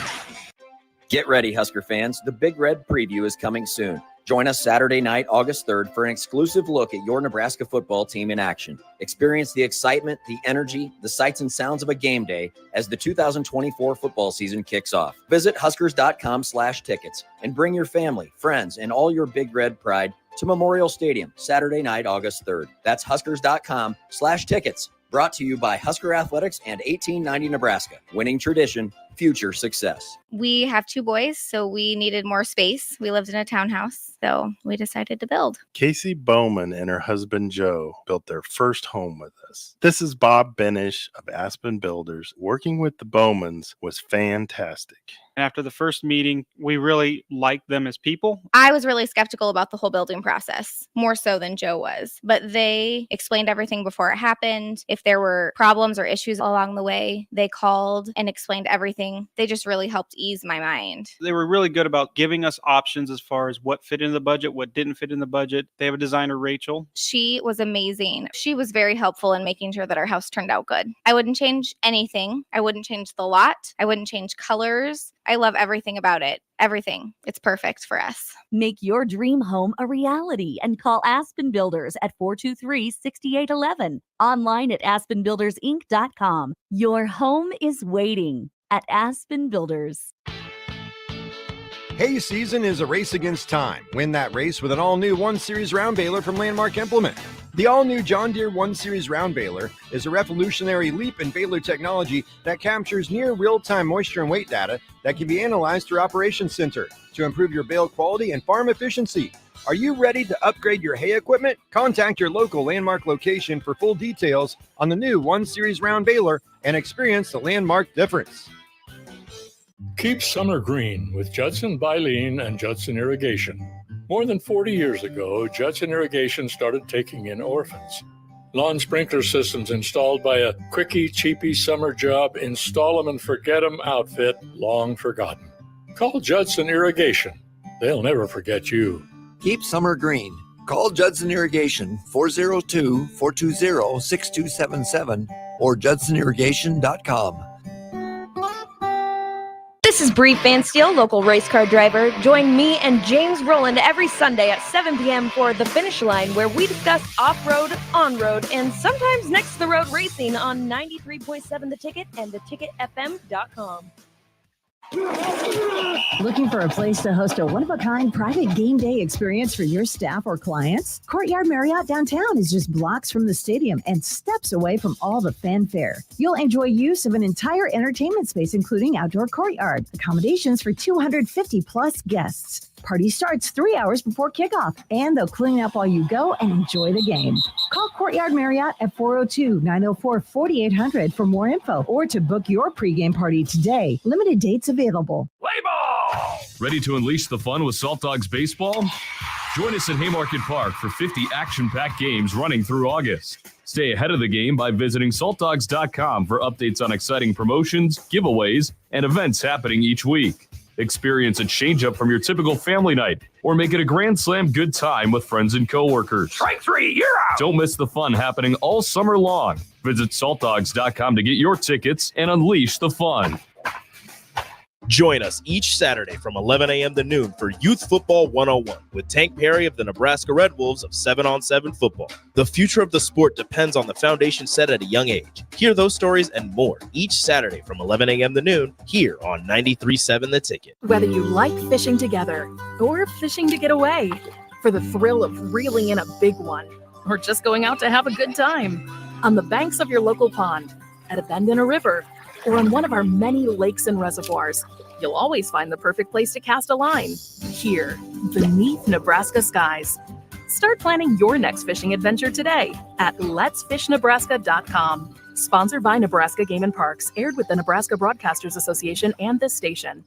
Get ready, Husker fans. The Big Red Preview is coming soon. Join us Saturday night, August 3rd, for an exclusive look at your Nebraska football team in action. Experience the excitement, the energy, the sights and sounds of a game day as the 2024 football season kicks off. Visit Huskers.com/tickets and bring your family, friends, and all your Big Red pride to Memorial Stadium, Saturday night, August 3rd. That's Huskers.com/tickets. Brought to you by Husker Athletics and 1890 Nebraska. Winning tradition, future success. We have 2 boys, so we needed more space. We lived in a townhouse, so we decided to build. Casey Bowman and her husband Joe built their first home with us. This is Bob Benish of Aspen Builders. Working with the Bowmans was fantastic. After the first meeting, we really liked them as people. I was really skeptical about the whole building process, more so than Joe was. But they explained everything before it happened. If there were problems or issues along the way, they called and explained everything. They just really helped ease my mind. They were really good about giving us options as far as what fit in the budget, what didn't fit in the budget. They have a designer, Rachel. She was amazing. She was very helpful in making sure that our house turned out good. I wouldn't change anything. I wouldn't change the lot. I wouldn't change colors. I love everything about it. Everything. It's perfect for us. Make your dream home a reality and call Aspen Builders at 423-6811. Online at aspenbuildersinc.com. Your home is waiting at Aspen Builders. Hay season is a race against time. Win that race with an all-new 1 Series round baler from Landmark Implement. The all-new John Deere 1 Series round baler is a revolutionary leap in baler technology that captures near real-time moisture and weight data that can be analyzed through Operations Center to improve your bale quality and farm efficiency. Are you ready to upgrade your hay equipment? Contact your local Landmark location for full details on the new 1 Series round baler and experience the Landmark difference. Keep summer green with Judson Baleen and Judson Irrigation. More than 40 years ago, Judson Irrigation started taking in orphans. Lawn sprinkler systems installed by a quickie, cheapy summer job, install 'em and forget 'em outfit, long forgotten. Call Judson Irrigation. They'll never forget you. Keep summer green Call Judson Irrigation 402-420-6277 or judsonirrigation.com. This is Bree Fansteel, local race car driver. Join me and James Rowland every Sunday at 7 p.m. for The Finish Line, where we discuss off-road, on-road, and sometimes next-to-the-road racing on 93.7 The Ticket and theticketfm.com. Looking for a place to host a one-of-a-kind private game day experience for your staff or clients? Courtyard Marriott downtown is just blocks from the stadium and steps away from all the fanfare. You'll enjoy use of an entire entertainment space, including outdoor courtyard, accommodations for 250-plus guests. Party starts 3 hours before kickoff, and they'll clean up while you go and enjoy the game. Call Courtyard Marriott at 402-904-4800 for more info or to book your pregame party today. Limited dates available. Play ball! Ready to unleash the fun with Salt Dogs Baseball? Join us at Haymarket Park for 50 action-packed games running through August. Stay ahead of the game by visiting saltdogs.com for updates on exciting promotions, giveaways, and events happening each week. Experience a change-up from your typical family night, or make it a Grand Slam good time with friends and coworkers. Strike three, you're out! Don't miss the fun happening all summer long. Visit saltdogs.com to get your tickets and unleash the fun. Join us each Saturday from 11 a.m. to noon for Youth Football 101 with Tank Perry of the Nebraska Red Wolves of 7-on-7 football. The future of the sport depends on the foundation set at a young age. Hear those stories and more each Saturday from 11 a.m. to noon here on 93.7 The Ticket. Whether you like fishing together or fishing to get away, for the thrill of reeling in a big one, or just going out to have a good time, on the banks of your local pond, at a bend in a river, or on one of our many lakes and reservoirs, you'll always find the perfect place to cast a line, here, beneath Nebraska skies. Start planning your next fishing adventure today at letsfishnebraska.com. Sponsored by Nebraska Game and Parks, aired with the Nebraska Broadcasters Association and this station.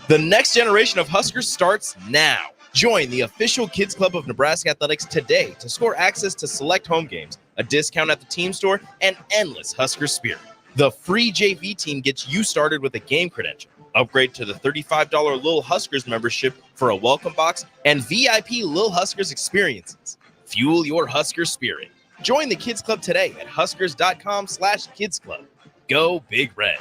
The next generation of Huskers starts now. Join the official Kids Club of Nebraska Athletics today to score access to select home games, a discount at the team store, and endless Husker spirit. The free JV team gets you started with a game credential. Upgrade to the $35 Lil Huskers membership for a welcome box and VIP Lil Huskers experiences. Fuel your Husker spirit. Join the Kids Club today at huskers.com/kidsclub. Go Big Red.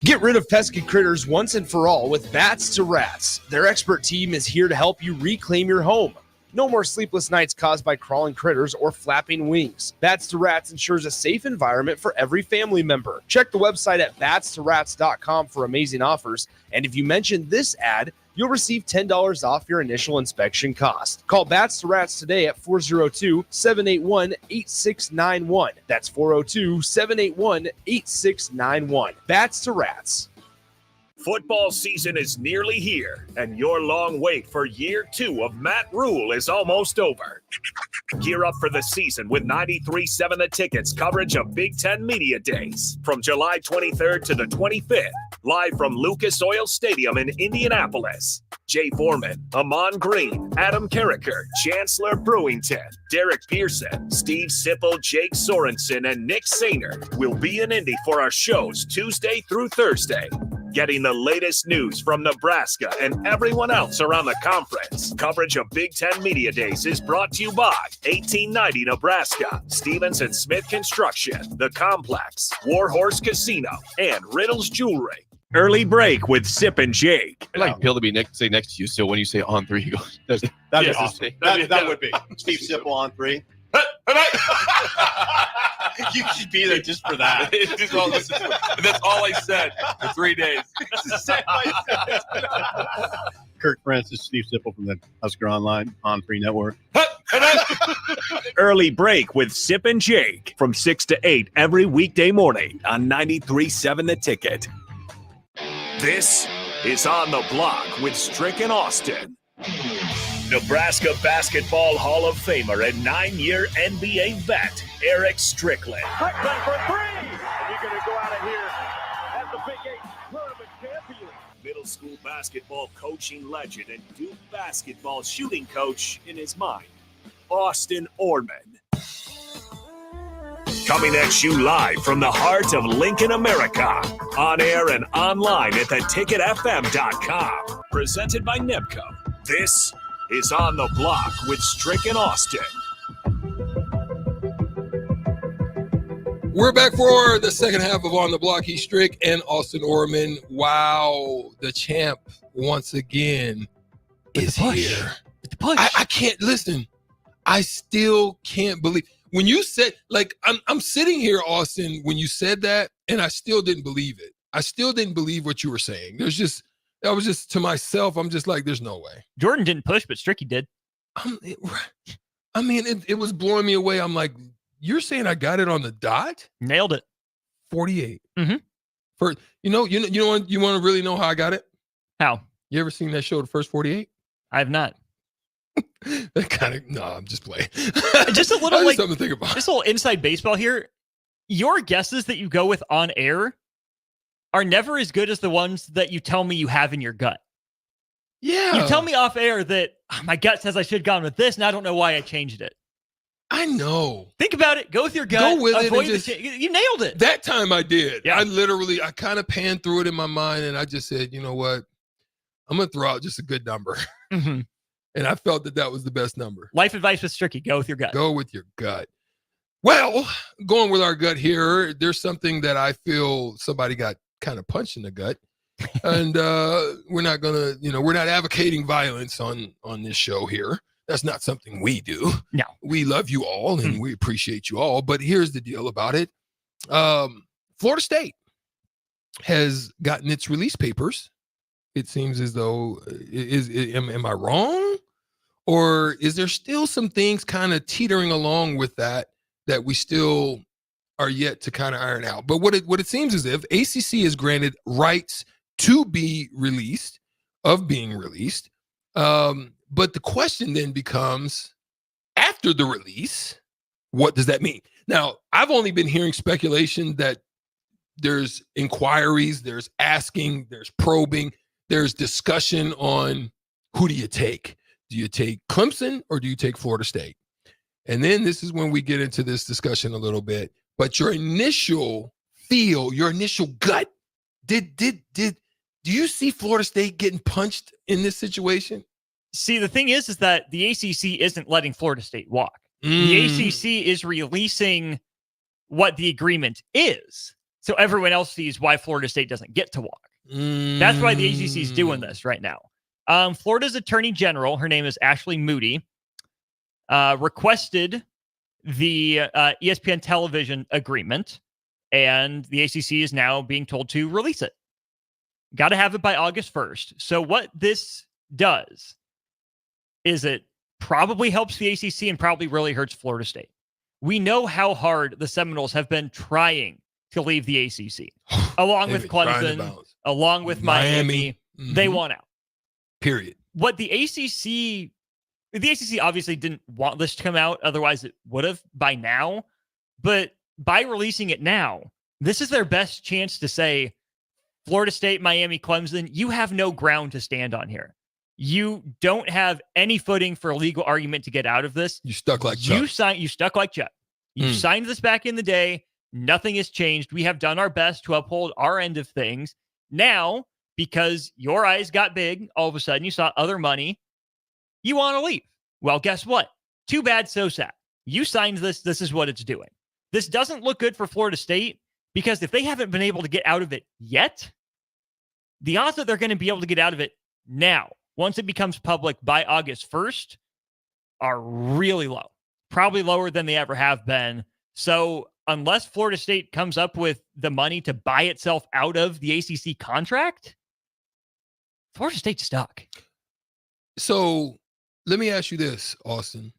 Get rid of pesky critters once and for all with Bats to Rats. Their expert team is here to help you reclaim your home. No more sleepless nights caused by crawling critters or flapping wings. Bats to Rats ensures a safe environment for every family member. Check the website at batstorats.com for amazing offers. And if you mention this ad, you'll receive $10 off your initial inspection cost. Call Bats to Rats today at 402-781-8691. That's 402-781-8691. Bats to Rats. Football season is nearly here, and your long wait for year 2 of Matt Rule is almost over. Gear up for the season with 93.7 The Ticket's coverage of Big Ten Media Days from July 23rd to the 25th, live from Lucas Oil Stadium in Indianapolis. Jay Foreman, Amon Green, Adam Carricker, Chancellor Brewington, Derek Pearson, Steve Sipple, Jake Sorensen, and Nick Sainer will be in Indy for our shows Tuesday through Thursday. Getting the latest news from Nebraska and everyone else around the conference. Coverage of Big Ten Media Days is brought to you by 1890 Nebraska, Stevens and Smith Construction, The Complex, Warhorse Casino, and Riddles Jewelry. Early break with Sip and Jake. I'd like Bill to be say next to you, so when you say on 3, he goes, that'd be awesome. That would be. Steve Sipple on 3. You should be there just for that. That's all I said for 3 days. Kirk Francis, Steve Sipple from the Husker Online on 3 Network. Early break with Sip and Jake from 6 to 8 every weekday morning on 93.7 The Ticket. This is On the Block with Strick and Austin. Nebraska Basketball Hall of Famer and 9-year NBA vet, Eric Strickland. Strickland for 3. You're going to go out of here as the Big 8 tournament champion. Middle school basketball coaching legend and Duke basketball shooting coach in his mind, Austin Orman. Coming at you live from the heart of Lincoln, America. On air and online at theticketfm.com. Presented by NEBCO. This is On the Block with Strick and Austin. We're back for the second half of On the Block. He's Strick and Austin Orman. Wow, the champ once again is here. With the push. I can't listen. I still can't believe when you said, like, I'm sitting here, Austin, when you said that, and I still didn't believe it. I still didn't believe what you were saying. I was just to myself, I'm just like, there's no way. Jordan didn't push, but Stricky did. It was blowing me away. I'm like, you're saying I got it on the dot? Nailed it. 48. Mm-hmm. For you want to really know how I got it? How? You ever seen that show, The First 48? I have not. That kind of I'm just playing. Just a little like something to think about. Just a little inside baseball here. Your guesses that you go with on air are never as good as the ones that you tell me you have in your gut. Yeah. You tell me off air that my gut says I should have gone with this, and I don't know why I changed it. I know. Think about it. Go with your gut. Go with Avoid it. You nailed it. That time I did. Yeah. I kind of panned through it in my mind, and I just said, you know what? I'm going to throw out just a good number. Mm-hmm. And I felt that was the best number. Life advice with Stricky. Go with your gut. Go with your gut. Well, going with our gut here, there's something that I feel somebody got kind of punched in the gut. And we're not going to, we're not advocating violence on this show here. That's not something we do. No. We love you all and we appreciate you all. But here's the deal about it. Florida State has gotten its release papers. It seems as though, am I wrong? Or is there still some things kind of teetering along with that we still are yet to kind of iron out? But what it seems as if ACC is granted rights to be released, of being released. But the question then becomes, after the release, what does that mean? Now, I've only been hearing speculation that there's inquiries, there's asking, there's probing, there's discussion on who do you take? Do you take Clemson or do you take Florida State? And then this is when we get into this discussion a little bit. But your initial feel, your initial gut, do you see Florida State getting punched in this situation? See, the thing is that the ACC isn't letting Florida State walk. The ACC is releasing what the agreement is. So everyone else sees why Florida State doesn't get to walk. That's why the ACC is doing this right now. Florida's Attorney General, her name is Ashley Moody, requested the ESPN television agreement, and the ACC is now being told to release it. Got to have it by August 1st. So what this does is it probably helps the ACC and probably really hurts Florida State. We know how hard the Seminoles have been trying to leave the ACC, along with Clemson, along with Miami. Mm-hmm. They want out. Period. What the ACC obviously didn't want this to come out. Otherwise, it would have by now. But by releasing it now, this is their best chance to say, Florida State, Miami, Clemson, you have no ground to stand on here. You don't have any footing for a legal argument to get out of this. You stuck like Chuck. You stuck like Chuck. You signed this back in the day. Nothing has changed. We have done our best to uphold our end of things. Now, because your eyes got big, all of a sudden you saw other money, you want to leave. Well, guess what? Too bad, so sad. You signed this. This is what it's doing. This doesn't look good for Florida State because if they haven't been able to get out of it yet, the odds that they're going to be able to get out of it now, once it becomes public by August 1st, are really low. Probably lower than they ever have been. So unless Florida State comes up with the money to buy itself out of the ACC contract, Florida State's stuck. So let me ask you this, Austin.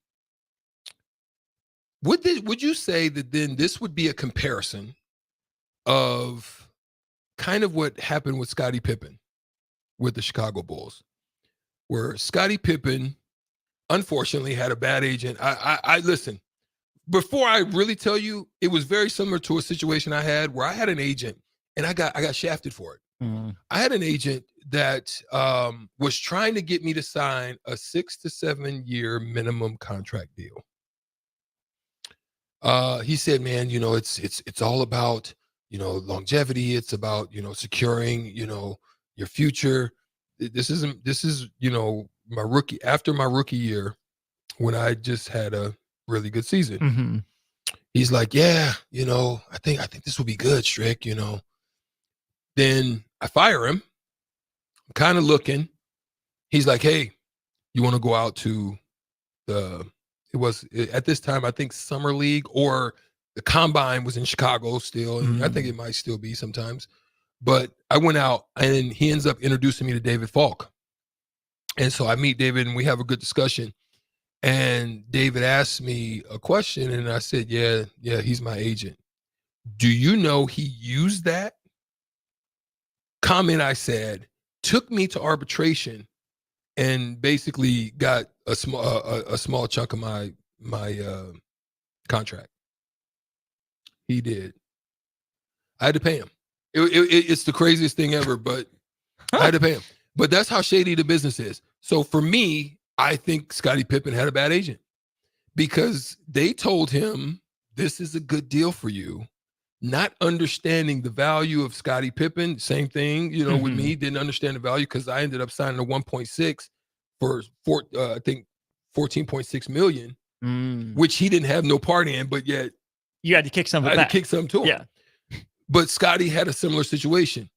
Would you say that then this would be a comparison of kind of what happened with Scottie Pippen with the Chicago Bulls, where Scottie Pippen unfortunately had a bad agent? I listen, before I really tell you, it was very similar to a situation I had where I had an agent and I got shafted for it. Mm-hmm. I had an agent that was trying to get me to sign a 6 to 7 year minimum contract deal. He said, man, it's all about, longevity. It's about, securing, your future. This is, after my rookie year, when I just had a really good season. Mm-hmm. He's like, yeah, I think this will be good, Strick, Then I fire him. I'm kind of looking. He's like, hey, you want to go out to at this time, I think Summer League or the Combine was in Chicago still. And I think it might still be sometimes. But I went out and he ends up introducing me to David Falk. And so I meet David and we have a good discussion. And David asked me a question and I said, yeah, he's my agent. Do you know he used that comment I said, took me to arbitration and basically got a small chunk of my contract. He did. I had to pay him. It's the craziest thing ever, but I had to pay him. But that's how shady the business is. So for me, I think Scottie Pippen had a bad agent because they told him this is a good deal for you, not understanding the value of Scottie Pippen. Same thing, with me, didn't understand the value because I ended up signing a 1.6 for I think 14.6 million, which he didn't have no part in, but yet you had to kick some of it back. I had to kick some to him. Yeah. But Scottie had a similar situation.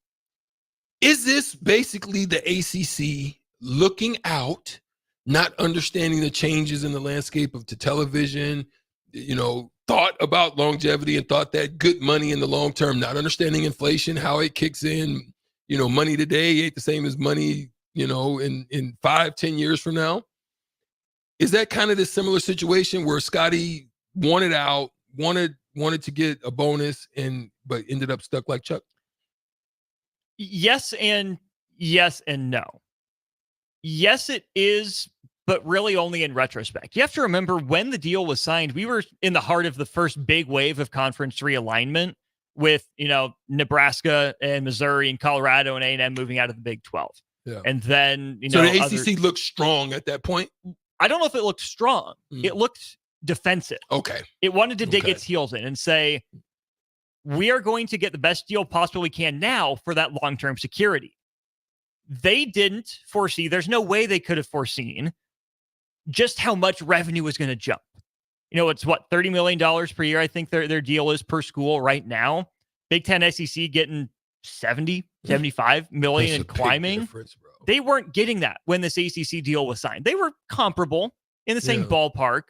Is this basically the ACC looking out, not understanding the changes in the landscape of the television, thought about longevity and thought that good money in the long term, not understanding inflation, how it kicks in, money today ain't the same as money, in 5-10 years from now? Is that kind of the similar situation where Scottie wanted out, wanted to get a bonus but ended up stuck like Chuck? Yes and no. Yes, it is, but really only in retrospect. You have to remember when the deal was signed, we were in the heart of the first big wave of conference realignment with, Nebraska and Missouri and Colorado and A&M moving out of the Big 12. Yeah. And then, so the ACC looked strong at that point? I don't know if it looked strong. It looked defensive. Okay. It wanted to dig its heels in and say, we are going to get the best deal possible we can now for that long-term security. They didn't foresee, there's no way they could have foreseen just how much revenue was going to jump. It's $30 million per year, I think their deal is per school right now. Big Ten SEC getting 70, 75 million and climbing. They weren't getting that when this ACC deal was signed. They were comparable in the same ballpark.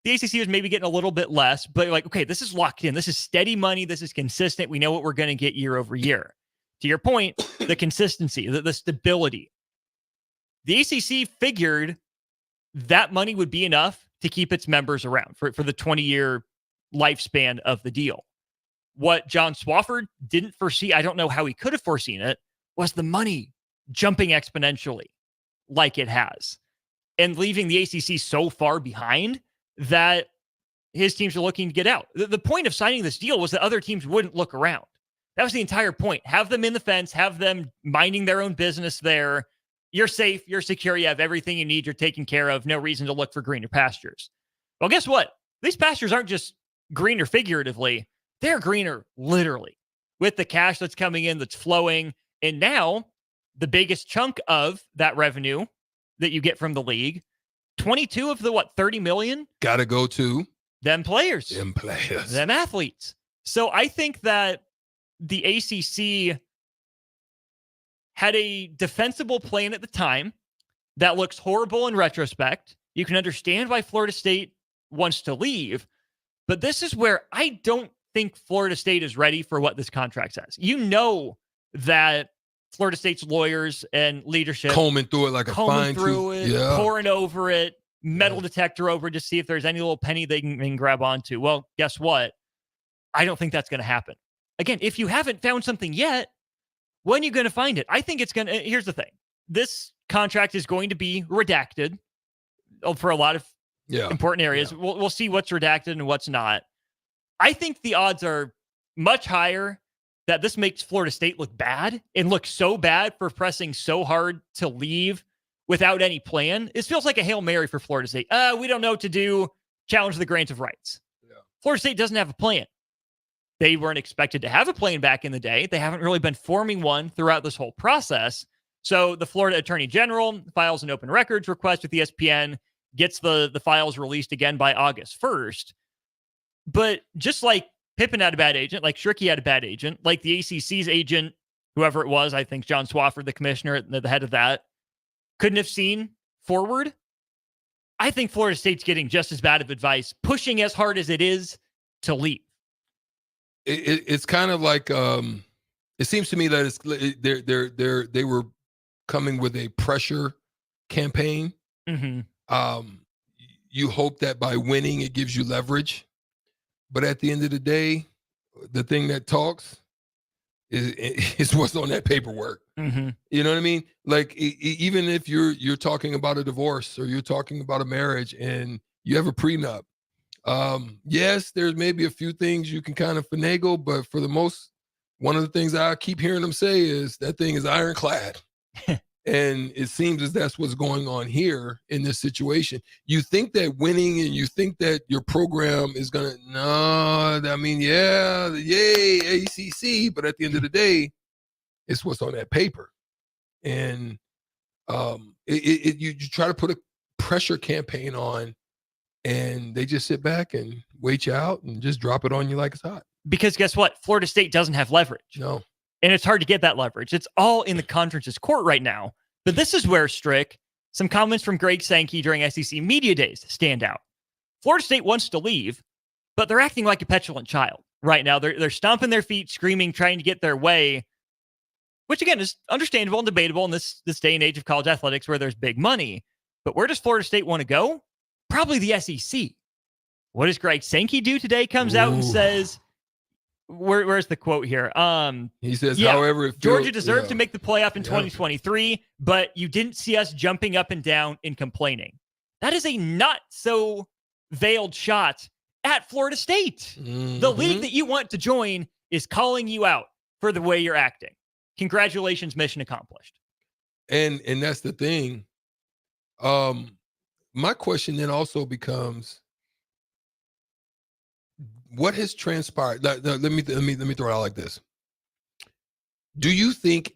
The ACC was maybe getting a little bit less, but like, okay, this is locked in. This is steady money. This is consistent. We know what we're going to get year over year. To your point, the consistency, the stability. The ACC figured that money would be enough to keep its members around for the 20-year lifespan of the deal. What John Swofford didn't foresee, I don't know how he could have foreseen it, was the money jumping exponentially like it has and leaving the ACC so far behind that his teams are looking to get out. The point of signing this deal was that other teams wouldn't look around. That was the entire point. Have them in the fence, have them minding their own business there. You're safe, you're secure, you have everything you need, you're taken care of, no reason to look for greener pastures. Well, guess what? These pastures aren't just greener figuratively, they're greener literally with the cash that's coming in, that's flowing. And now the biggest chunk of that revenue that you get from the league, 22 of the 30 million? Got to go to them players. Them athletes. So I think that the ACC had a defensible plan at the time that looks horrible in retrospect. You can understand why Florida State wants to leave, but this is where I don't think Florida State is ready for what this contract says. That Florida State's lawyers and leadership combing through it like a fine tooth, pouring over it, metal detector over it to see if there's any little penny they can grab onto. Well, guess what? I don't think that's going to happen. Again, if you haven't found something yet, when are you going to find it? I think it's going to, here's the thing. This contract is going to be redacted for a lot of important areas. We'll see what's redacted and what's not. I think the odds are much higher that this makes Florida State look bad and look so bad for pressing so hard to leave without any plan. It feels like a Hail Mary for Florida State. We don't know what to do. Challenge the grant of rights. Yeah. Florida State doesn't have a plan. They weren't expected to have a plan back in the day. They haven't really been forming one throughout this whole process. So the Florida Attorney General files an open records request with ESPN, gets the files released again by August 1st. But just like Pippen had a bad agent, like Strick had a bad agent, like the ACC's agent, whoever it was, I think John Swafford, the commissioner at the head of that, couldn't have seen forward. I think Florida State's getting just as bad of advice, pushing as hard as it is to leave. It's kind of like it seems to me that they were coming with a pressure campaign. Mm-hmm. You hope that by winning it gives you leverage, but at the end of the day, the thing that talks is what's on that paperwork. Mm-hmm. You know what I mean? Like even if you're talking about a divorce or you're talking about a marriage and you have a prenup, yes, there's maybe a few things you can kind of finagle, but for the most, one of the things I keep hearing them say is that thing is ironclad. And it seems as that's what's going on here in this situation. You think that winning and you think that your program is going to, no, I mean, yeah, yay, ACC, but at the end of the day, it's what's on that paper. And you try to put a pressure campaign on and they just sit back and wait you out and just drop it on you like it's hot. Because guess what? Florida State doesn't have leverage. No. And it's hard to get that leverage. It's all in the conference's court right now. But this is where, Strick, some comments from Greg Sankey during SEC Media Days stand out. Florida State wants to leave, but they're acting like a petulant child right now. They're stomping their feet, screaming, trying to get their way, which, again, is understandable and debatable in this day and age of college athletics where there's big money. But where does Florida State want to go? Probably the SEC. What does Greg Sankey do today? Comes out and says... Where's the quote here? He says, however, it feels, Georgia deserved to make the playoff in 2023, but you didn't see us jumping up and down and complaining. That is a not so veiled shot at Florida State. Mm-hmm. The league that you want to join is calling you out for the way you're acting. Congratulations, mission accomplished. And that's the thing. My question then also becomes, what has transpired? Let me throw it out like this. Do you think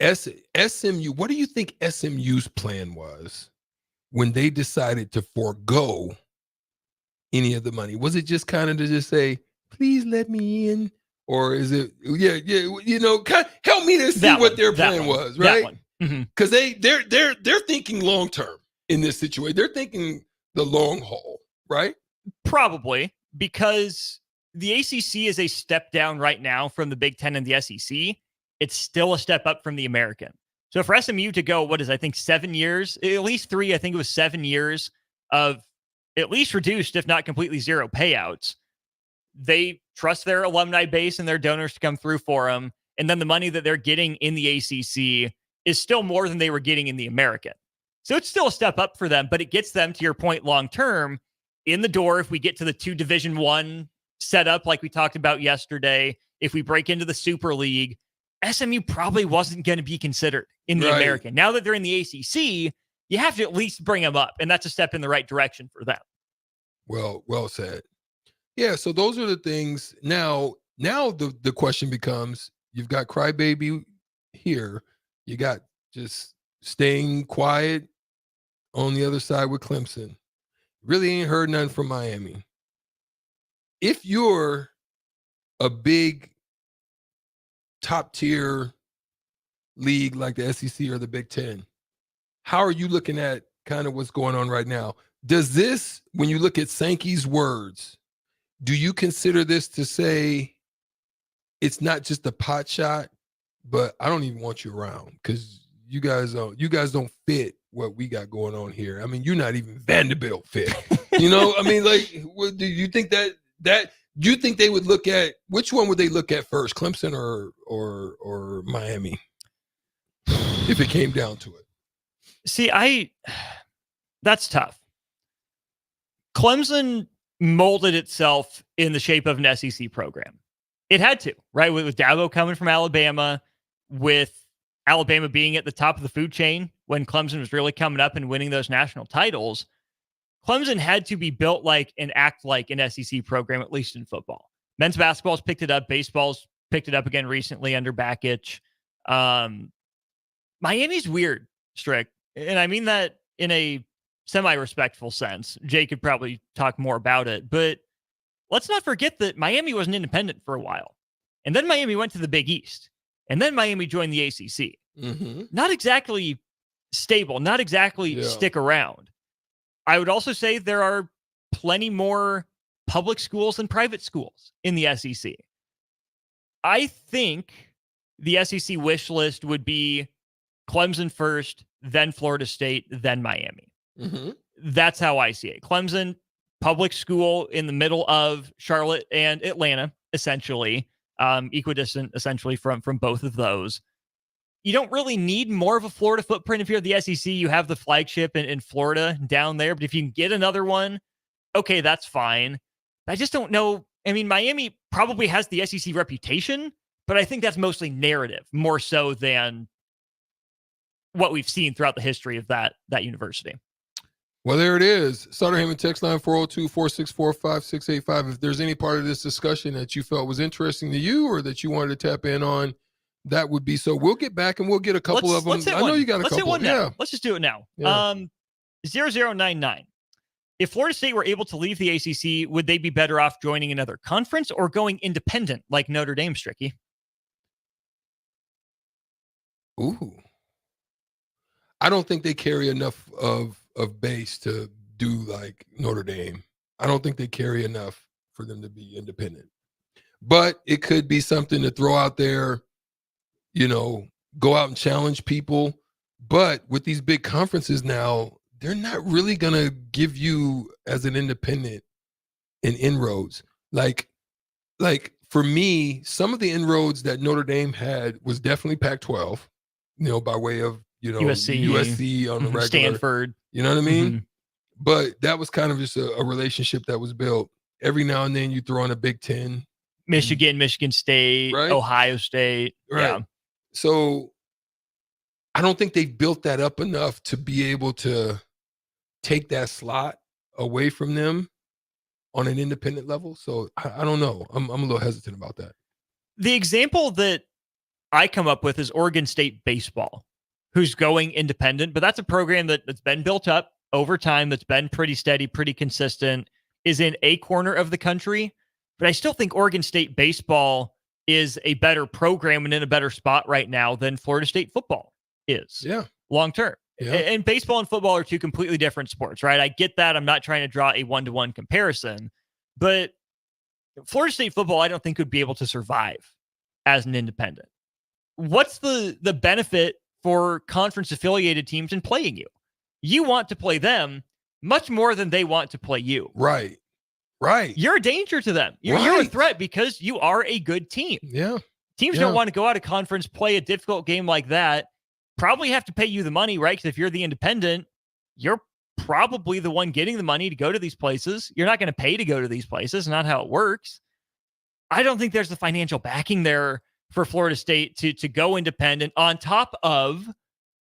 SMU? What do you think SMU's plan was when they decided to forego any of the money? Was it just kind of to just say, "Please let me in," or is it, you know, help me to see what their plan was, right? Because they're thinking long term in this situation. They're thinking the long haul, right? Probably. Because the ACC is a step down right now from the Big Ten and the SEC. It's still a step up from the American. So for SMU to go, 7 years, at least 3, I think it was 7 years of at least reduced, if not completely zero payouts. They trust their alumni base and their donors to come through for them. And then the money that they're getting in the ACC is still more than they were getting in the American. So it's still a step up for them, but it gets them, to your point, long term, in the door. If we get to the 2 Division I setup like we talked about yesterday, if we break into the Super League, SMU probably wasn't going to be considered in the American. Now that they're in the ACC, you have to at least bring them up, and that's a step in the right direction for them. Well said. Yeah, so those are the things. Now the question becomes, you've got Crybaby here, you got just staying quiet on the other side with Clemson. Really ain't heard nothing from Miami. If you're a big top tier league like the SEC or the Big Ten, how are you looking at kind of what's going on right now? Does this, when you look at Sankey's words, do you consider this to say it's not just a pot shot, but I don't even want you around because you guys don't fit what we got going on here? I mean, you're not even Vanderbilt fit. You know, I mean, like, do you think that do you think they would look at, which one would they look at first, Clemson or Miami, if it came down to it? See, that's tough. Clemson molded itself in the shape of an SEC program. It had to, right? With Dabo coming from Alabama, with Alabama being at the top of the food chain when Clemson was really coming up and winning those national titles, Clemson had to be built like and act like an SEC program, at least in football. Men's basketball's picked it up. Baseball's picked it up again recently under Bakich. Miami's weird, Strick. And I mean that in a semi-respectful sense. Jay could probably talk more about it. But let's not forget that Miami was an independent for a while. And then Miami went to the Big East. And then Miami joined the ACC. Mm-hmm. Not exactly stable, not exactly stick around. I would also say there are plenty more public schools than private schools in the SEC. I think the SEC wish list would be Clemson first, then Florida State, then Miami. Mm-hmm. That's how I see it. Clemson, public school in the middle of Charlotte and Atlanta, essentially, equidistant, essentially, from both of those. You don't really need more of a Florida footprint if you're the SEC. You have the flagship in Florida down there, but if you can get another one, okay, that's fine. I just don't know. I mean, Miami probably has the SEC reputation, but I think that's mostly narrative, more so than what we've seen throughout the history of that university. Well, there it is. Sutter Heyman text line 402-464-5685. If there's any part of this discussion that you felt was interesting to you or that you wanted to tap in on, that would be so. We'll get back and we'll get a couple of them. I know you got a couple. Let's hit one now. Yeah. Let's just do it now. Yeah. 0099. If Florida State were able to leave the ACC, would they be better off joining another conference or going independent like Notre Dame, Stricky? Ooh. I don't think they carry enough of base to do like Notre Dame. I don't think they carry enough for them to be independent. But it could be something to throw out there, go out and challenge people. But with these big conferences now, they're not really going to give you as an independent an inroads. Like for me, some of the inroads that Notre Dame had was definitely Pac-12, by way of, USC on the regular. Stanford. You know what I mean? Mm-hmm. But that was kind of just a relationship that was built. Every now and then you throw in a Big Ten. Michigan State, right? Ohio State. Right. Yeah. So I don't think they've built that up enough to be able to take that slot away from them on an independent level. So I don't know. I'm a little hesitant about that. The example that I come up with is Oregon State baseball, who's going independent, but that's a program that's been built up over time, that's been pretty steady, pretty consistent, is in a corner of the country. But I still think Oregon State baseball is a better program and in a better spot right now than Florida State football is. Yeah. Long term. Yeah. And baseball and football are two completely different sports, right? I get that. I'm not trying to draw a one-to-one comparison, but Florida State football, I don't think would be able to survive as an independent. What's the benefit for conference affiliated teams in playing you? You want to play them much more than they want to play you. Right. You're a danger to them. You're a threat because you are a good team. Yeah. Teams don't want to go out of conference, play a difficult game like that, probably have to pay you the money, right? Because if you're the independent, you're probably the one getting the money to go to these places. You're not going to pay to go to these places. Not how it works. I don't think there's the financial backing there for Florida State to go independent on top of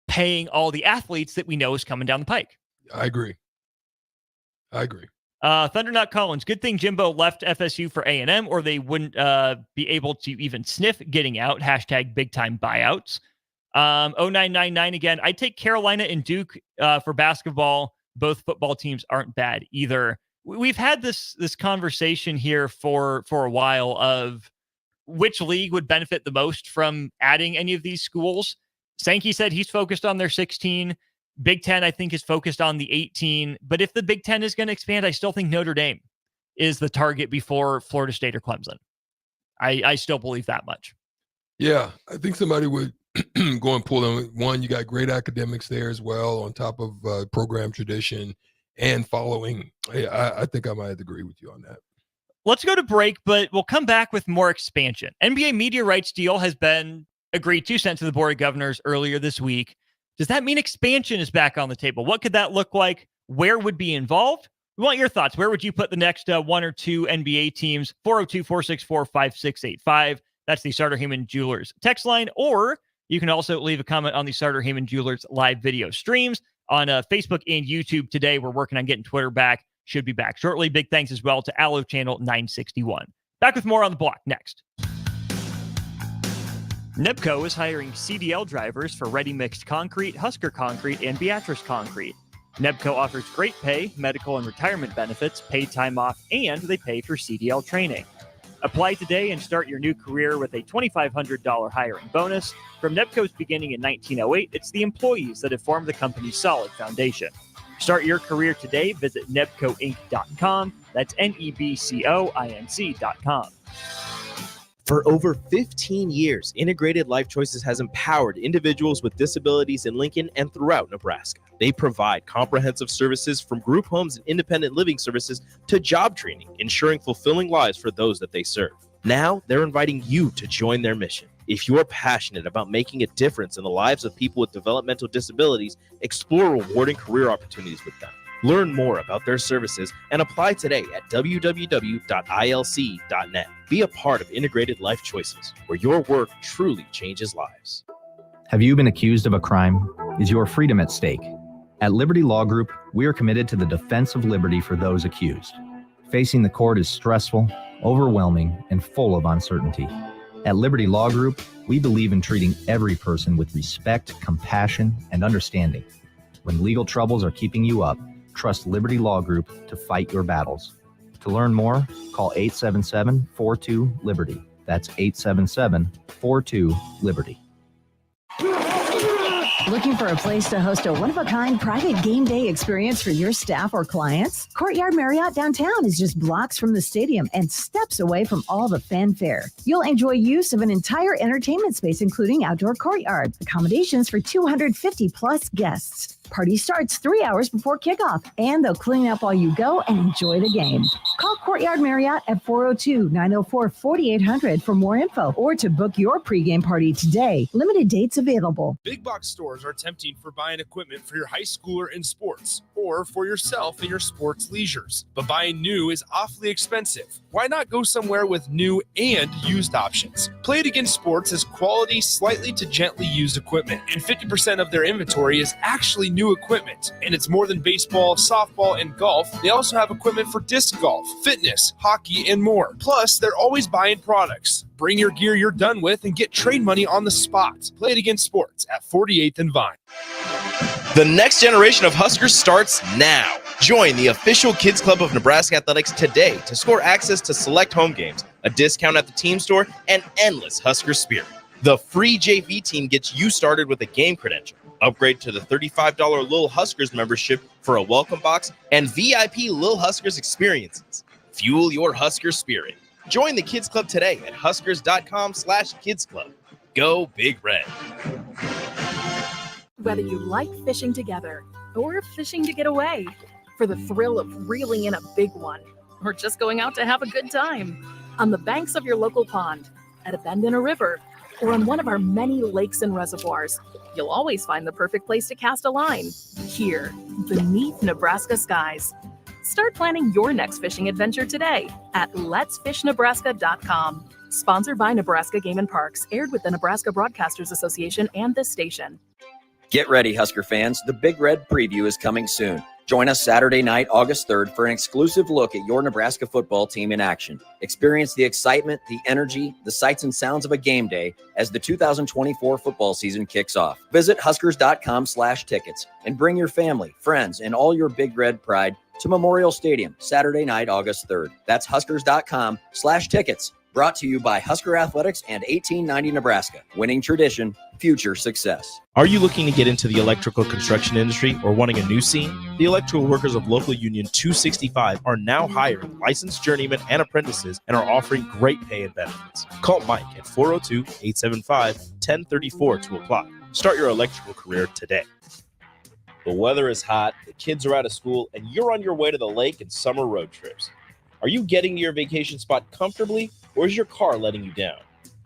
paying all the athletes that we know is coming down the pike. I agree. Thundernut Collins, good thing Jimbo left FSU for A&M or they wouldn't be able to even sniff getting out. # big time buyouts. 0999 again. I'd take Carolina and Duke for basketball. Both football teams aren't bad either. We've had this conversation here for a while of which league would benefit the most from adding any of these schools. Sankey said he's focused on their 16. Big Ten, I think, is focused on the 18. But if the Big Ten is going to expand, I still think Notre Dame is the target before Florida State or Clemson. I still believe that much. Yeah, I think somebody would go and pull them. One, you got great academics there as well, on top of program tradition and following. I think I might have to agree with you on that. Let's go to break, but we'll come back with more expansion. NBA media rights deal has been agreed to, sent to the Board of Governors earlier this week. Does that mean expansion is back on the table? What could that look like? Where would be involved? We want your thoughts. Where would you put the next one or two NBA teams? 402-464-5685. That's the Sutter Heyman Jewelers text line. Or you can also leave a comment on the Sutter Heyman Jewelers live video streams on Facebook and YouTube today. We're working on getting Twitter back. Should be back shortly. Big thanks as well to Allo Channel 961. Back with more on the block next. Nebco is hiring CDL drivers for Ready Mixed Concrete, Husker Concrete, and Beatrice Concrete. Nebco offers great pay, medical and retirement benefits, paid time off, and they pay for CDL training. Apply today and start your new career with a $2,500 hiring bonus. From Nebco's beginning in 1908, it's the employees that have formed the company's solid foundation. Start your career today. Visit nebcoinc.com. That's NEBCOINC.com. For over 15 years, Integrated Life Choices has empowered individuals with disabilities in Lincoln and throughout Nebraska. They provide comprehensive services from group homes and independent living services to job training, ensuring fulfilling lives for those that they serve. Now, they're inviting you to join their mission. If you're passionate about making a difference in the lives of people with developmental disabilities, explore rewarding career opportunities with them. Learn more about their services and apply today at www.ilc.net. Be a part of Integrated Life Choices, where your work truly changes lives. Have you been accused of a crime? Is your freedom at stake? At Liberty Law Group, we are committed to the defense of liberty for those accused. Facing the court is stressful, overwhelming, and full of uncertainty. At Liberty Law Group, we believe in treating every person with respect, compassion, and understanding. When legal troubles are keeping you up, trust Liberty Law Group to fight your battles. To learn more, call 877-42-LIBERTY. That's 877-42-LIBERTY. Looking for a place to host a one-of-a-kind private game day experience for your staff or clients? Courtyard Marriott downtown is just blocks from the stadium and steps away from all the fanfare. You'll enjoy use of an entire entertainment space, including outdoor courtyard, accommodations for 250-plus guests. Party starts 3 hours before kickoff, and they'll clean up while you go and enjoy the game. Call Courtyard Marriott at 402-904-4800 for more info or to book your pregame party today. Limited dates available. Big box stores are tempting for buying equipment for your high schooler in sports or for yourself in your sports leisures. But buying new is awfully expensive. Why not go somewhere with new and used options? Play It Again Sports has quality, slightly to gently used equipment, and 50% of their inventory is actually new equipment. And it's more than baseball, softball, and golf. They also have equipment for disc golf, fitness, hockey, and more. Plus, they're always buying products. Bring your gear you're done with and get trade money on the spot. Play It Again Sports at 48th and Vine. The next generation of Huskers starts now. Join the official Kids Club of Nebraska Athletics today to score access to select home games, a discount at the team store, and endless Husker spirit. The free JV team gets you started with a game credential. Upgrade to the $35 Lil Huskers membership for a welcome box and VIP Lil Huskers experiences. Fuel your Husker spirit. Join the Kids Club today at huskers.com/kidsclub. Go Big Red. Whether you like fishing together or fishing to get away, for the thrill of reeling in a big one, or just going out to have a good time, on the banks of your local pond, at a bend in a river, or on one of our many lakes and reservoirs, you'll always find the perfect place to cast a line, here, beneath Nebraska skies. Start planning your next fishing adventure today at letsfishnebraska.com. Sponsored by Nebraska Game and Parks, aired with the Nebraska Broadcasters Association and this station. Get ready, Husker fans. The Big Red Preview is coming soon. Join us Saturday night, August 3rd, for an exclusive look at your Nebraska football team in action. Experience the excitement, the energy, the sights and sounds of a game day as the 2024 football season kicks off. Visit huskers.com/tickets and bring your family, friends, and all your Big Red pride to Memorial Stadium Saturday night, August 3rd. That's huskers.com/tickets. Brought to you by Husker Athletics and 1890 Nebraska. Winning tradition, future success. Are you looking to get into the electrical construction industry or wanting a new scene? The electrical workers of Local Union 265 are now hiring licensed journeymen and apprentices and are offering great pay and benefits. Call Mike at 402-875-1034 to apply. Start your electrical career today. The weather is hot, the kids are out of school, and you're on your way to the lake and summer road trips. Are you getting to your vacation spot comfortably, or is your car letting you down?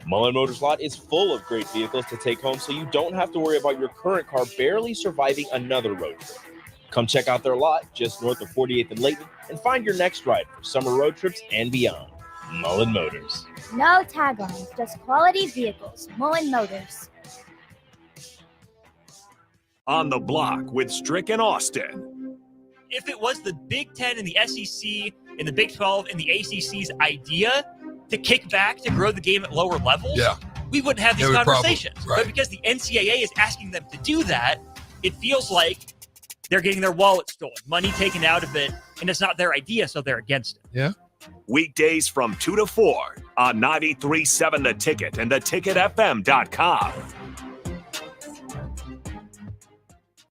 Mullen Motors Lot is full of great vehicles to take home, so you don't have to worry about your current car barely surviving another road trip. Come check out their lot just north of 48th and Layton and find your next ride for summer road trips and beyond. Mullen Motors. No taglines, just quality vehicles. Mullen Motors. On the Block with Strick and Austin. If it was the Big Ten and the SEC and the Big 12 and the ACC's idea to kick back to grow the game at lower levels, we wouldn't have these Every problem, conversations. right. But because the NCAA is asking them to do that, it feels like they're getting their wallet stolen, money taken out of it, and it's not their idea, so they're against it. Yeah. Weekdays from 2 to 4 on 93.7 The Ticket and theticketfm.com.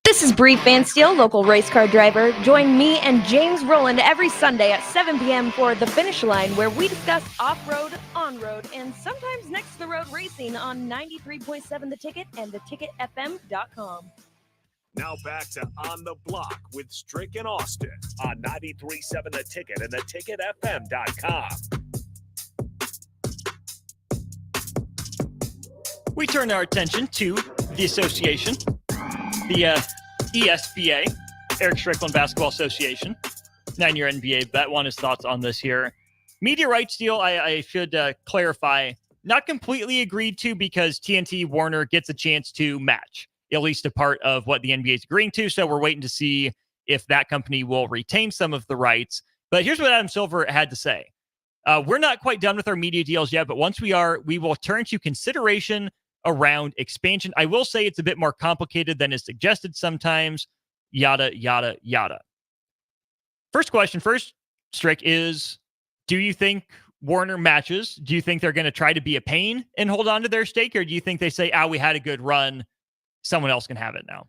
This is Bree Fansteel, local race car driver. Join me and James Rowland every Sunday at 7 p.m. for The Finish Line, where we discuss off-road, on-road, and sometimes next-to-the-road racing on 93.7 The Ticket and theticketfm.com. Now back to On the Block with Strick and Austin on 93.7 The Ticket and theticketfm.com. We turn our attention to the association, the ESBA, Eric Strickland Basketball Association, 9-year NBA vet. Want his thoughts on this here. Media rights deal, I should clarify, not completely agreed to because TNT Warner gets a chance to match at least a part of what the NBA is agreeing to. So we're waiting to see if that company will retain some of the rights. But here's what Adam Silver had to say. We're not quite done with our media deals yet, but once we are, we will turn to consideration around expansion. I will say it's a bit more complicated than is suggested sometimes. Yada, yada, yada. First, Strick, is do you think Warner matches? Do you think they're going to try to be a pain and hold on to their stake? Or do you think they say, we had a good run, someone else can have it now?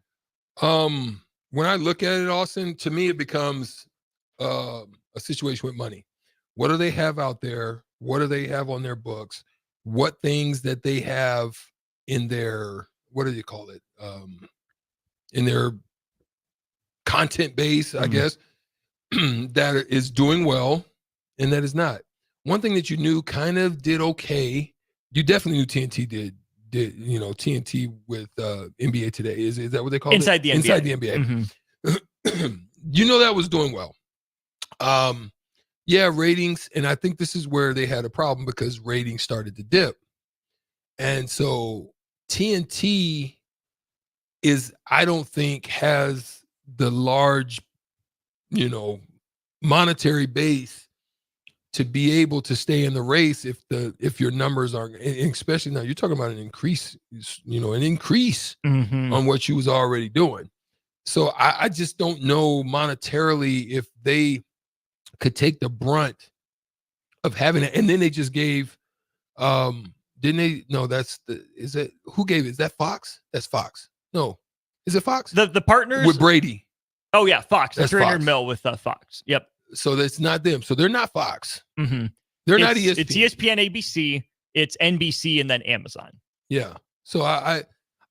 When I look at it, Austin, to me, it becomes a situation with money. What do they have out there? What do they have on their books? What things that they have in their, what do you call it? In their content base, I guess, that is doing well and that is not. One thing that you knew kind of did okay, you definitely knew TNT did TNT with NBA Today. Is that what they call Inside it? The NBA. Inside the NBA. Mm-hmm. That was doing well. Ratings, and I think this is where they had a problem because ratings started to dip. And so TNT I don't think has the large, monetary base to be able to stay in the race if your numbers aren't, and especially now you're talking about an increase on what you was already doing. So I just don't know monetarily if they could take the brunt of having it. And then they just gave, didn't they? No, who gave it? Is that Fox? That's Fox. No, is it Fox? The partners with Brady. Oh yeah, Fox. That's 300 Fox. mil with Fox. Yep. So that's not them. So they're not Fox. Mm-hmm. They're not ESPN. It's ESPN, ABC, it's NBC, and then Amazon. Yeah. So I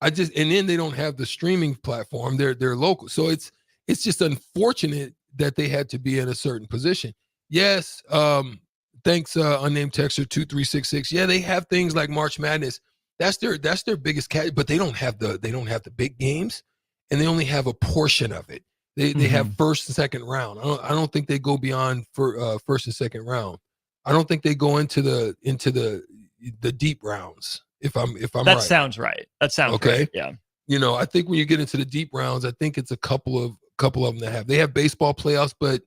just, and then they don't have the streaming platform. They're local. So it's just unfortunate that they had to be in a certain position. Yes. Thanks, unnamed texter 2366. Yeah, they have things like March Madness. That's their biggest cat, but they don't have the big games, and they only have a portion of it. They have first and second round. I don't think they go beyond for first and second round. I don't think they go into the deep rounds. If I'm that right. Sounds right. That sounds okay. Right. Yeah. I think when you get into the deep rounds, I think it's a couple of them that they have baseball playoffs, but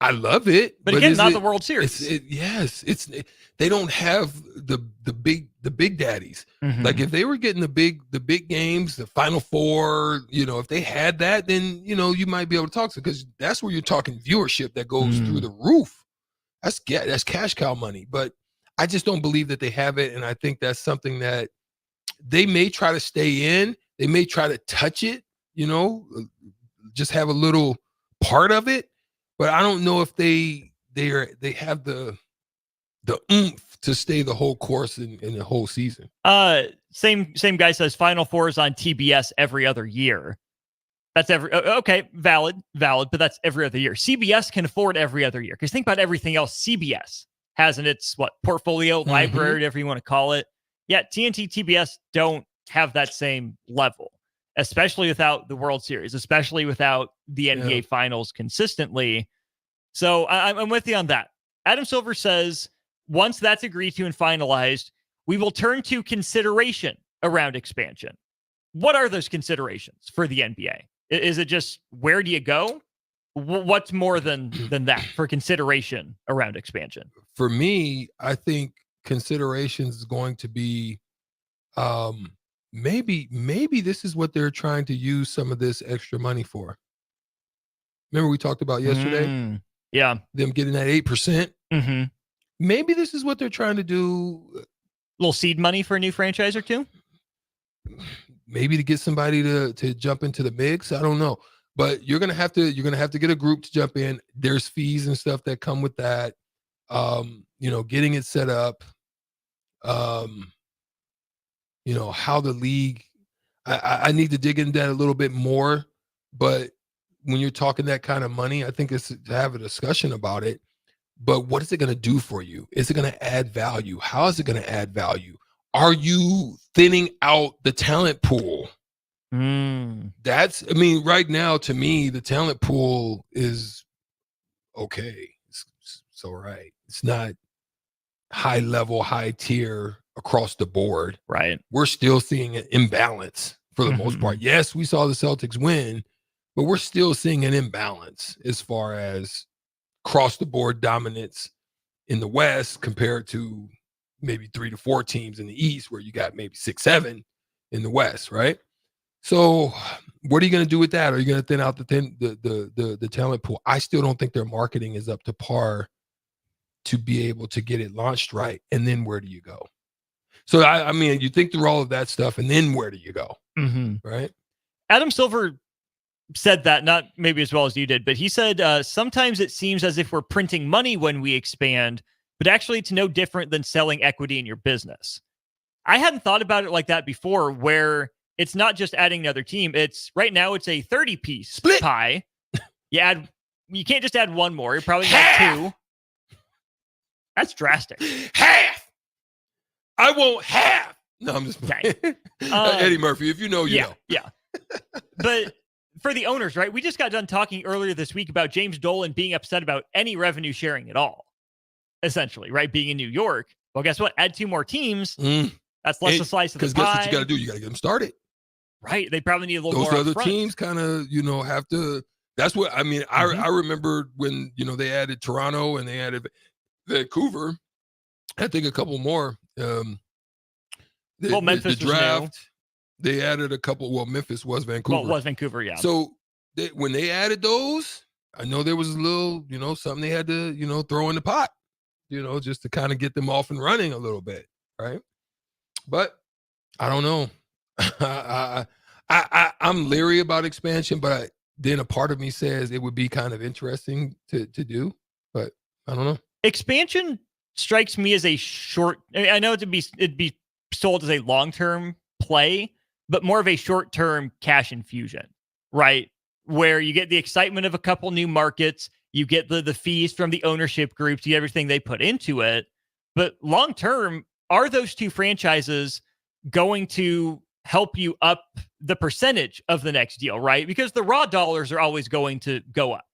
I love it. But again, not the World Series. They don't have the big daddies. Mm-hmm. Like if they were getting the big games, the Final Four, if they had that, then you might be able to talk to, because that's where you're talking viewership that goes through the roof. That's cash cow money. But I just don't believe that they have it, and I think that's something that they may try to stay in. They may try to touch it, just have a little part of it. But I don't know if they have the oomph to stay the whole course in the whole season. Same guy says Final Four is on TBS every other year. That's valid, but that's every other year. CBS can afford every other year, because think about everything else CBS has in its portfolio, library, whatever you want to call it. Yeah, TNT, TBS don't have that same level, especially without the World Series, especially without the NBA Finals consistently. So I'm with you on that. Adam Silver says, once that's agreed to and finalized, we will turn to consideration around expansion. What are those considerations for the NBA? Is it just, where do you go? What's more than that for consideration around expansion? For me, I think considerations is going to be maybe this is what they're trying to use some of this extra money for. Remember we talked about yesterday? Yeah. Them getting that 8%. Mm-hmm. Maybe this is what they're trying to do. A little seed money for a new franchise or two? Maybe to get somebody to jump into the mix. I don't know. But you're gonna have to get a group to jump in. There's fees and stuff that come with that. Getting it set up. How the league. I need to dig into that a little bit more. But when you're talking that kind of money, I think it's to have a discussion about it. But what is it going to do for you? Is it going to add value? How is it going to add value? Are you thinning out the talent pool? Right now, to me, the talent pool is okay. It's all right. It's not high level, high tier across the board. Right. We're still seeing an imbalance for the most part. Yes, we saw the Celtics win, but we're still seeing an imbalance as far as across the board dominance in the West compared to maybe 3 to 4 teams in the East, where you got maybe 6, 7 in the West, right? So what are you going to do with that? Are you going to thin out the talent pool? I still don't think their marketing is up to par to be able to get it launched right. And then where do you go? So, I mean, you think through all of that stuff, and then where do you go? Right? Adam Silver said that, not maybe as well as you did, but he said sometimes it seems as if we're printing money when we expand, but actually it's no different than selling equity in your business. I hadn't thought about it like that before, where it's not just adding another team. It's right now it's a 30-piece pie. You can't just add one more. You're probably got 2. That's drastic. Half. I want half. No, I'm just okay. Eddie Murphy. If you know, you know. Yeah. But for the owners, right? We just got done talking earlier this week about James Dolan being upset about any revenue sharing at all. Essentially, right? Being in New York. Well, guess what? Add 2 more teams. That's less a slice of the pie. Because guess what you got to do? You got to get them started. Right. They probably need a little more. Those other upfront. Teams kind of, have to. That's what I mean. I remember when they added Toronto and they added Vancouver. I think a couple more. Memphis the draft. They added a couple. Well, Memphis was Vancouver. Well, it was Vancouver, yeah. So when they added those, I know there was a little, something they had to, throw in the pot, just to kind of get them off and running a little bit, right? But I don't know. I'm leery about expansion, but then a part of me says it would be kind of interesting to do, but I don't know. Expansion strikes me as a short. I know it'd be sold as a long-term play, but more of a short-term cash infusion, right? Where you get the excitement of a couple new markets, you get the fees from the ownership groups, you get everything they put into it. But long-term, are those 2 franchises going to help you up the percentage of the next deal, right? Because the raw dollars are always going to go up.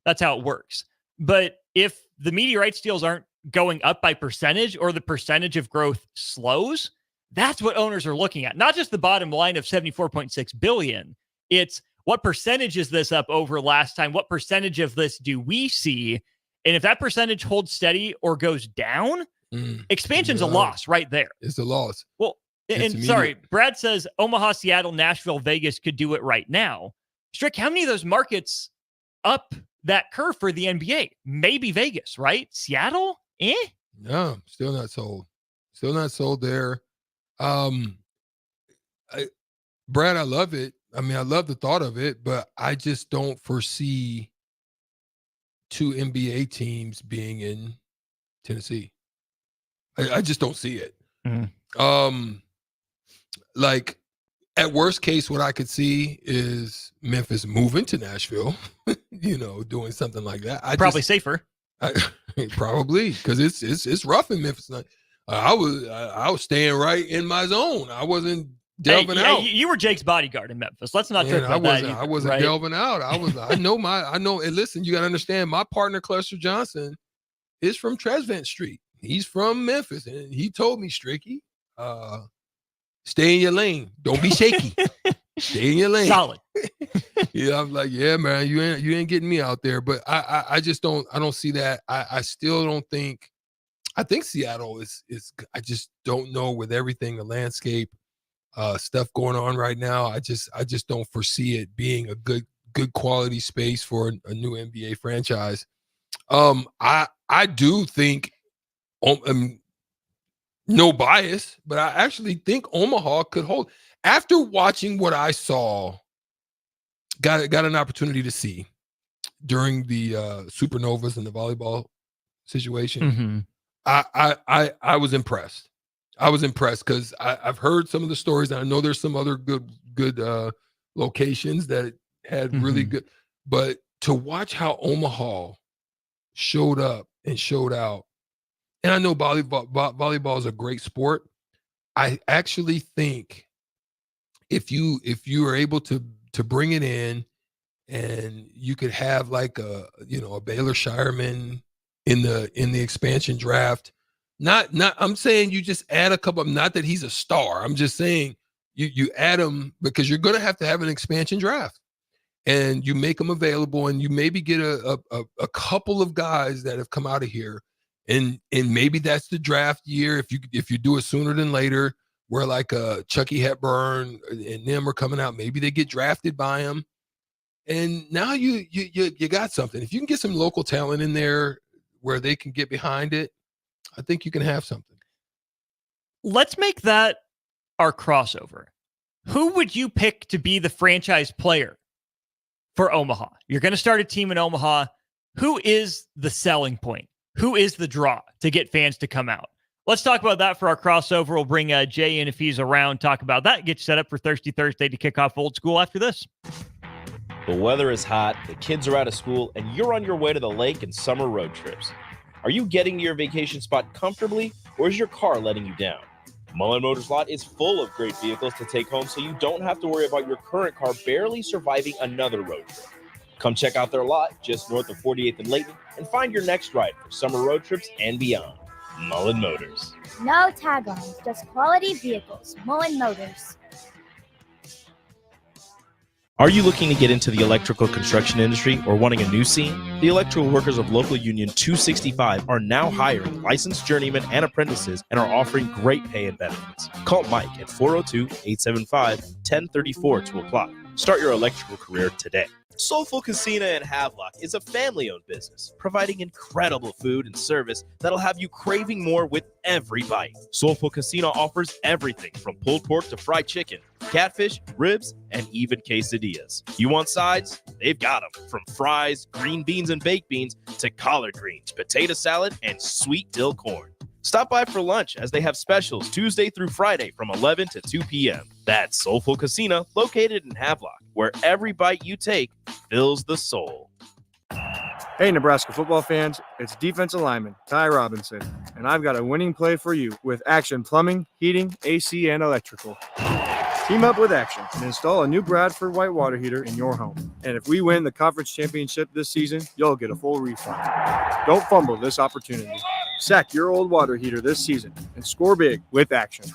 That's how it works. But if the media rights deals aren't going up by percentage, or the percentage of growth slows, that's what owners are looking at. Not just the bottom line of $74.6 billion. It's what percentage is this up over last time? What percentage of this do we see? And if that percentage holds steady or goes down, expansion's a loss right there. It's a loss. Well, and sorry, Brad says Omaha, Seattle, Nashville, Vegas could do it right now. Strick, how many of those markets up that curve for the NBA? Maybe Vegas, right? Seattle? No, still not sold. Still not sold there. Brad, I love it. I mean, I love the thought of it, but I just don't foresee 2 NBA teams being in Tennessee. I just don't see it. Like, at worst case, what I could see is Memphis moving to Nashville, doing something like that. Probably safer. Probably, because it's rough in Memphis. I was staying right in my zone. I wasn't delving out. You were Jake's bodyguard in Memphis. Let's not talk about that. I wasn't delving out. I know. And listen, you got to understand, my partner Cluster Johnson is from Tresvant Street. He's from Memphis, and he told me, Stricky, stay in your lane. Don't be shaky. Stay in your lane. Solid. Yeah, I'm like, yeah, man, you ain't getting me out there. But I just don't see that. I still don't think. I think Seattle is. I just don't know with everything, the landscape, stuff going on right now. I just don't foresee it being a good quality space for a new NBA franchise. I do think, no bias, but I actually think Omaha could hold. After watching what I saw, got an opportunity to see during the Supernovas and the volleyball situation. Mm-hmm. I was impressed. I was impressed because I've heard some of the stories, and I know there's some other good locations that had really good. But to watch how Omaha showed up and showed out, and I know volleyball is a great sport. I actually think if you are able to bring it in, and you could have like a Baylor Shireman in the expansion draft. Not I'm saying you just add a couple of, not that he's a star. I'm just saying you add him because you're going to have an expansion draft, and you make them available, and you maybe get a couple of guys that have come out of here, and maybe that's the draft year if you do it sooner than later, where like Chucky Hepburn and them are coming out, maybe they get drafted by him, and now you got something. If you can get some local talent in there where they can get behind it, I think you can have something. Let's make that our crossover. Who would you pick to be the franchise player for Omaha? You're going to start a team in Omaha. Who is the selling point? Who is the draw to get fans to come out? Let's talk about that for our crossover. We'll bring Jay in if he's around, talk about that, get set up for Thirsty Thursday to kick off Old School after this. The weather is hot, the kids are out of school, and you're on your way to the lake and summer road trips. Are you getting to your vacation spot comfortably, or is your car letting you down? Mullen Motors Lot is full of great vehicles to take home, so you don't have to worry about your current car barely surviving another road trip. Come check out their lot just north of 48th and Layton and find your next ride for summer road trips and beyond. Mullen Motors. No tag-ons, just quality vehicles. Mullen Motors. Are you looking to get into the electrical construction industry or wanting a new scene? The electrical workers of Local Union 265 are now hiring licensed journeymen and apprentices and are offering great pay and benefits. Call Mike at 402-875-1034 to apply. Start your electrical career today. Soulful Casino in Havelock is a family-owned business, providing incredible food and service that'll have you craving more with every bite. Soulful Casino offers everything from pulled pork to fried chicken, catfish, ribs, and even quesadillas. You want sides? They've got them. From fries, green beans and baked beans, to collard greens, potato salad, and sweet dill corn. Stop by for lunch as they have specials Tuesday through Friday from 11 to 2 p.m. That's Soulful Casino, located in Havelock, where every bite you take fills the soul. Hey, Nebraska football fans, it's defensive lineman Ty Robinson, and I've got a winning play for you with Action Plumbing, Heating, AC, and Electrical. Team up with Action and install a new Bradford white water heater in your home. And if we win the conference championship this season, you'll get a full refund. Don't fumble this opportunity. Sack your old water heater this season and score big with Action.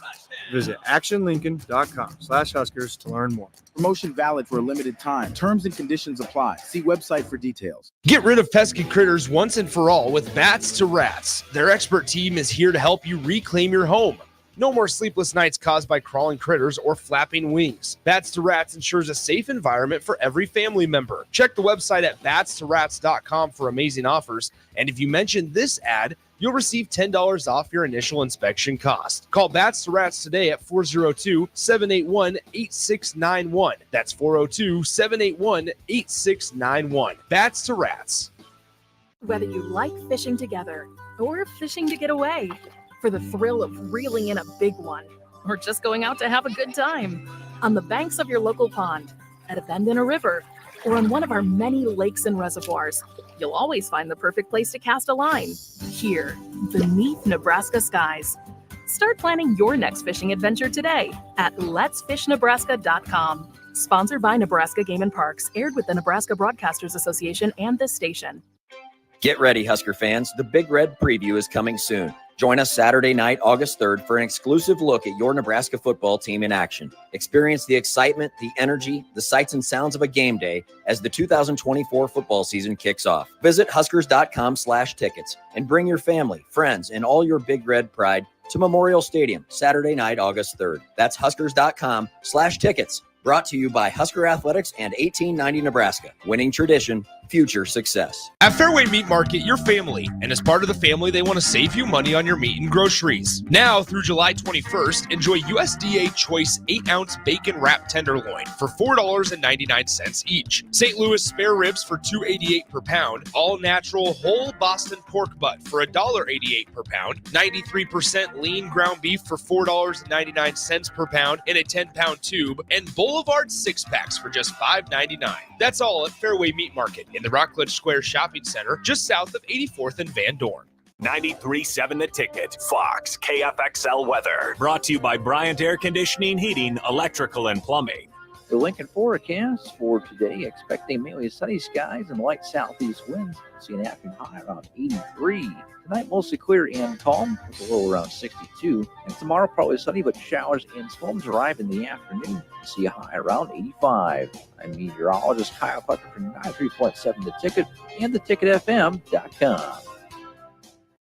Visit actionlincoln.com/Huskers to learn more. Promotion valid for a limited time. Terms and conditions apply. See website for details. Get rid of pesky critters once and for all with Bats to Rats. Their expert team is here to help you reclaim your home. No more sleepless nights caused by crawling critters or flapping wings. Bats to Rats ensures a safe environment for every family member. Check the website at batstorats.com for amazing offers. And if you mention this ad, you'll receive $10 off your initial inspection cost. Call Bats to Rats today at 402-781-8691. That's 402-781-8691. Bats to Rats. Whether you like fishing together or fishing to get away, for the thrill of reeling in a big one, or just going out to have a good time, on the banks of your local pond, at a bend in a river, or on one of our many lakes and reservoirs, you'll always find the perfect place to cast a line, here, beneath Nebraska skies. Start planning your next fishing adventure today at letsfishnebraska.com. Sponsored by Nebraska Game and Parks, aired with the Nebraska Broadcasters Association and this station. Get ready, Husker fans. The Big Red Preview is coming soon. Join us Saturday night, August 3rd, for an exclusive look at your Nebraska football team in action. Experience the excitement, the energy, the sights and sounds of a game day as the 2024 football season kicks off. Visit Huskers.com/tickets and bring your family, friends, and all your Big Red pride to Memorial Stadium Saturday night, August 3rd. That's Huskers.com/tickets. Brought to you by Husker Athletics and 1890 Nebraska. Winning tradition, future success. At Fairway Meat Market, your family, and as part of the family, they want to save you money on your meat and groceries. Now through July 21st, enjoy USDA Choice 8-ounce bacon wrap tenderloin for $4.99 each. St. Louis spare ribs for $2.88 per pound. All natural whole Boston pork butt for $1.88 per pound. 93% lean ground beef for $4.99 per pound in a 10-pound tube. And Boulevard 6-packs for just $5.99. That's all at Fairway Meat Market in the Rockledge Square Shopping Center, just south of 84th and Van Dorn. 93.7 The Ticket, Fox, KFXL weather. Brought to you by Bryant Air Conditioning, Heating, Electrical, and Plumbing. The Lincoln forecast for today, expecting mainly sunny skies and light southeast winds. See an afternoon high around 83. Tonight, mostly clear and calm, with a low around 62. And tomorrow, probably sunny, but showers and storms arrive in the afternoon. See a high around 85. I'm meteorologist Kyle Pucker from 93.7 The Ticket and theticketfm.com.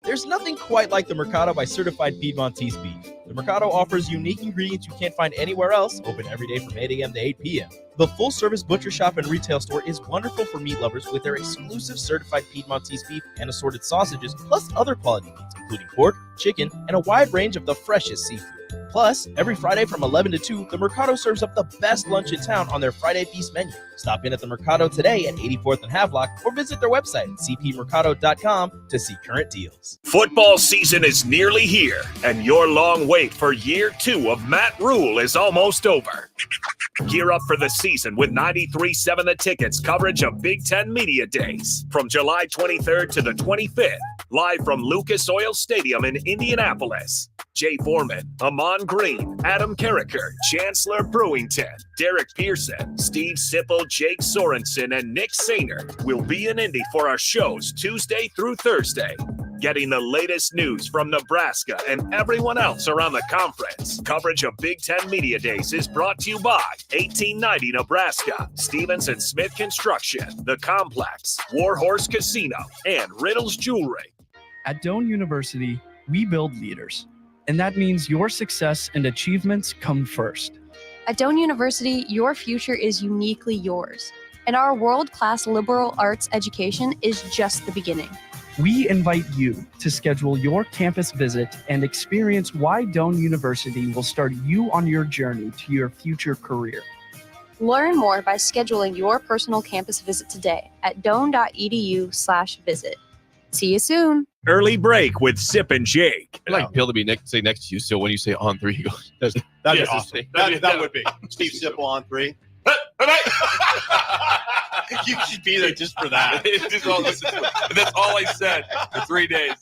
There's nothing quite like the Mercado by Certified Piedmontese Beef. The Mercado offers unique ingredients you can't find anywhere else, open every day from 8 a.m. to 8 p.m. The full-service butcher shop and retail store is wonderful for meat lovers with their exclusive Certified Piedmontese Beef and assorted sausages, plus other quality meats, including pork, chicken, and a wide range of the freshest seafood. Plus, every Friday from 11 to 2, the Mercado serves up the best lunch in town on their Friday Feast menu. Stop in at the Mercado today at 84th and Havelock or visit their website at cpmercado.com to see current deals. Football season is nearly here, and your long wait for year 2 of Matt Rule is almost over. Gear up for the season with 93.7 The Ticket's coverage of Big Ten Media Days from July 23rd to the 25th, live from Lucas Oil Stadium in Indianapolis. Jay Foreman, Amon Green, Adam Carricker, Chancellor Brewington, Derek Pearson, Steve Sipple, Jake Sorensen, and Nick Sainer will be in Indy for our shows Tuesday through Thursday. Getting the latest news from Nebraska and everyone else around the conference. Coverage of Big Ten Media Days is brought to you by 1890 Nebraska, Stevens and Smith Construction, The Complex, Warhorse Casino, and Riddles Jewelry. At Doane University, we build leaders, and that means your success and achievements come first. At Doane University, your future is uniquely yours, and our world-class liberal arts education is just the beginning. We invite you to schedule your campus visit and experience why Doane University will start you on your journey to your future career. Learn more by scheduling your personal campus visit today at doane.edu/visit. See you soon. Early break with Sip and Jake. I'd like Bill to be say next to you, so when you say on 3, he goes, that'd be awesome. That would be. Steve Sipple on 3. You should be there just for that. That's all I said for 3 days.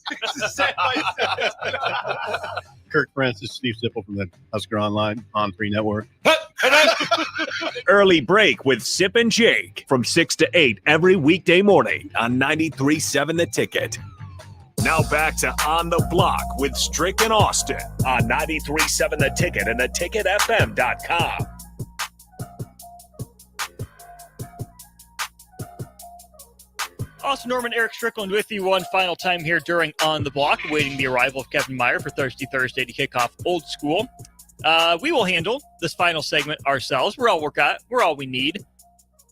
Kirk Francis, Steve Sipple from the Husker Online on 3 Network. Early break with Sip and Jake from 6 to 8 every weekday morning on 93.7 The Ticket. Now back to On the Block with Strick and Austin on 93.7 The Ticket and theticketfm.com. Austin Norman, Eric Strickland with you one final time here during On the Block, awaiting the arrival of Kevin Meyer for Thirsty Thursday to kick off Old School. We will handle this final segment ourselves. We're all we need.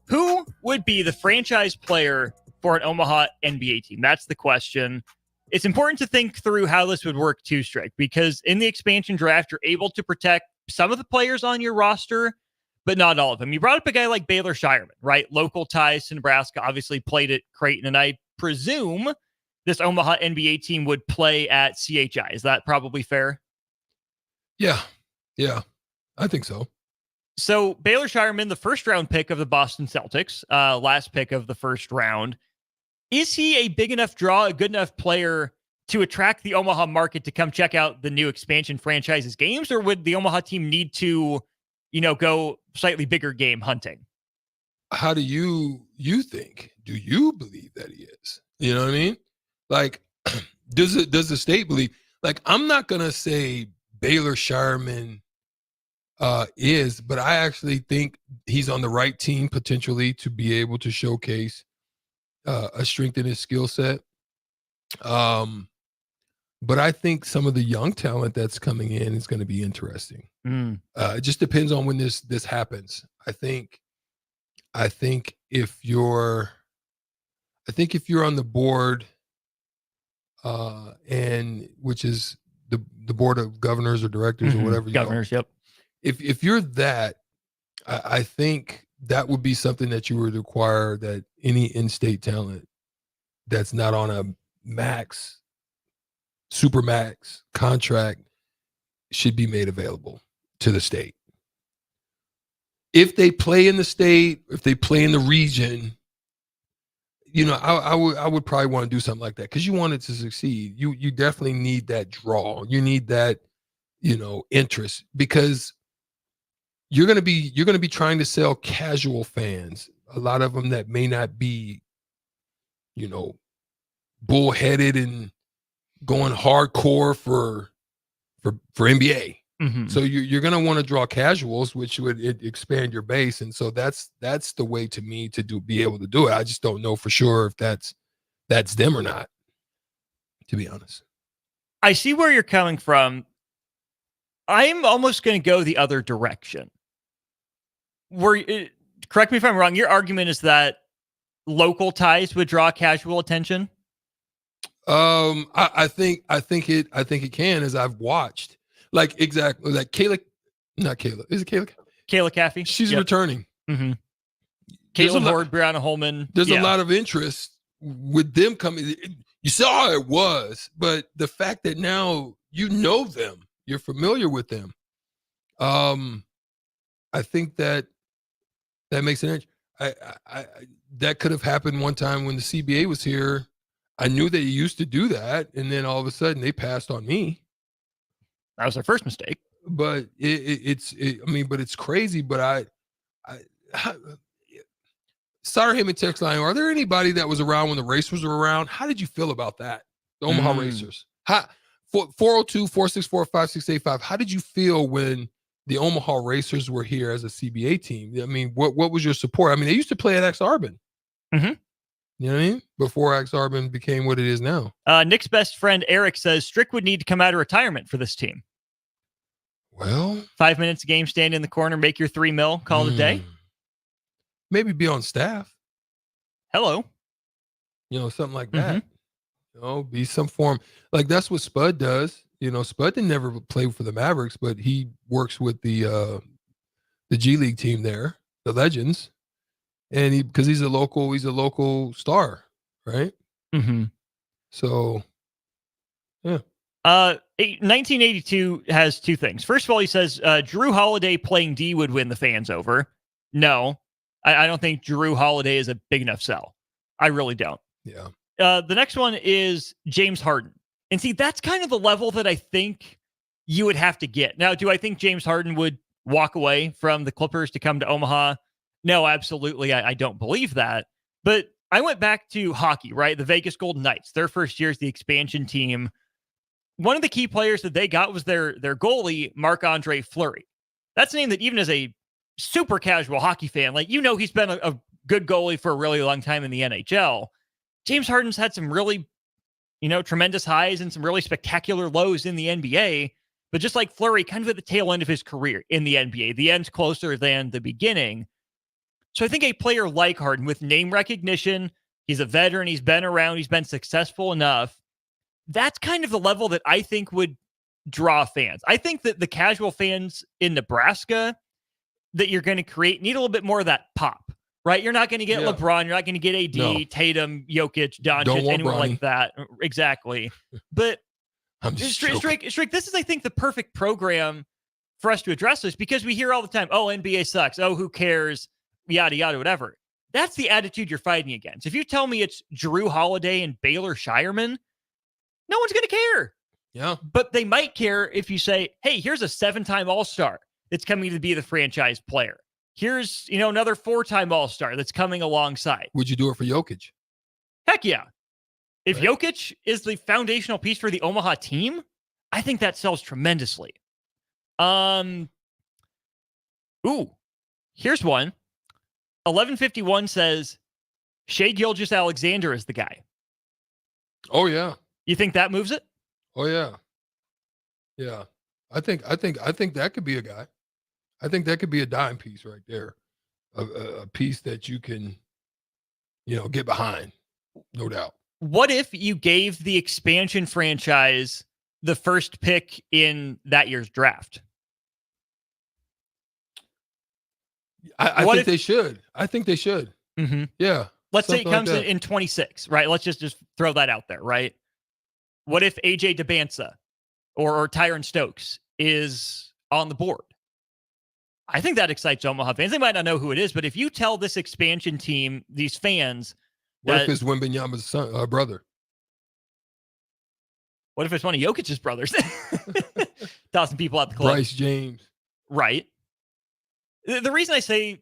Who would be the franchise player for an Omaha NBA team? That's the question. It's important to think through how this would work too, Strick, because in the expansion draft, you're able to protect some of the players on your roster, but not all of them. You brought up a guy like Baylor Shireman, right? Local ties to Nebraska, obviously played at Creighton, and I presume this Omaha NBA team would play at CHI. Is that probably fair? Yeah, I think so. So Baylor Shireman, the first round pick of the Boston Celtics, last pick of the first round. Is he a big enough draw, a good enough player to attract the Omaha market to come check out the new expansion franchise's games, or would the Omaha team need to, go slightly bigger game hunting? How do you think? Do you believe that he is? You know what I mean? Like, does the state believe? like, I'm not going to say Baylor Shireman but I actually think he's on the right team potentially to be able to showcase a strength in his skill set. But I think some of the young talent that's coming in is going to be interesting. It just depends on when this happens. I think if you're on the board, and which is the board of governors or directors or whatever. Governors, yep. If you're that, I think that would be something that you would require that any in-state talent that's not on a super max contract should be made available to the state. If they play in the state, if they play in the region, I would probably want to do something like that because you want it to succeed. You definitely need that draw. You need that, interest, because you're gonna be trying to sell casual fans, a lot of them that may not be, bullheaded and going hardcore for NBA. So you're going to want to draw casuals, which would expand your base. And so that's the way to me to be able to do it. I just don't know for sure if that's them or not, to be honest. I see where you're coming from. I'm almost going to go the other direction. Correct me if I'm wrong. Your argument is that local ties would draw casual attention. I think it can, as I've watched. Like, exactly, like Kayla, not Kayla. Is it Kayla? Kayla Caffey. She's returning. Caitlin Ward, Brianna Holman. There's a lot of interest with them coming. You saw how it was, but the fact that now you know them, you're familiar with them. I think that makes an edge. I that could have happened one time when the CBA was here. I knew they used to do that, and then all of a sudden they passed on me. That was their first mistake. But it's crazy. But Sarah Heyman text line, are there anybody that was around when the Racers were around? How did you feel about that? The Omaha Racers. 402-464-5685. How did you feel when the Omaha Racers were here as a CBA team? I mean, what was your support? I mean, they used to play at X-Arbin. You know what I mean? Before X-Arbin became what it is now. Nick's best friend, Eric, says Strick would need to come out of retirement for this team. Well, 5 minutes a game, stand in the corner, make your $3 million, call it a day. Maybe be on staff. Hello. Something like that. Be some form. Like, that's what Spud does. Spud didn't never play for the Mavericks, but he works with the G League team there, the Legends. And because he's a local star, right? So, yeah. 1982 has two things. First of all, he says Drew Holiday playing D would win the fans over. No, I don't think Drew Holiday is a big enough sell. I really don't. Yeah. The next one is James Harden. And see, that's kind of the level that I think you would have to get. Now, do I think James Harden would walk away from the Clippers to come to Omaha? No, absolutely. I don't believe that. But I went back to hockey, right? The Vegas Golden Knights, their first year as the expansion team. One of the key players that they got was their goalie, Marc-Andre Fleury. That's a name that even as a super casual hockey fan, he's been a good goalie for a really long time in the NHL. James Harden's had some really, tremendous highs and some really spectacular lows in the NBA. But just like Fleury, kind of at the tail end of his career in the NBA, the end's closer than the beginning. So I think a player like Harden with name recognition, he's a veteran, he's been around, he's been successful enough. That's kind of the level that I think would draw fans. I think that the casual fans in Nebraska that you're going to create need a little bit more of that pop, right? You're not going to get LeBron, you're not going to get AD, Tatum, Jokic, Doncic, anyone like that. Exactly. But Strick, this is, I think, the perfect program for us to address this, because we hear all the time, oh, NBA sucks. Oh, who cares? Yada, yada, whatever. That's the attitude you're fighting against. If you tell me it's Drew Holiday and Baylor Shireman, no one's going to care. Yeah. But they might care if you say, hey, here's a 7-time All-Star that's coming to be the franchise player. Here's, another 4-time All-Star that's coming alongside. Would you do it for Jokic? Heck yeah. If Jokic is the foundational piece for the Omaha team, I think that sells tremendously. Here's one. 1151 says Shea Gilgeous-Alexander is the guy. Oh yeah. You think that moves it? Oh yeah. Yeah. I think that could be a guy. I think that could be a dime piece right there. A piece that you can, get behind, no doubt. What if you gave the expansion franchise the first pick in that year's draft? I think they should. I think they should. Mm-hmm. Yeah. Let's say it comes like in 26, right? Let's just throw that out there, right? What if AJ DeBanza or Tyron Stokes is on the board? I think that excites Omaha fans. They might not know who it is, but if you tell this expansion team, these fans, what if it's Wembanyama's brother? What if it's one of Jokic's brothers? Tossing people out the club. Bryce James. Right. The reason I say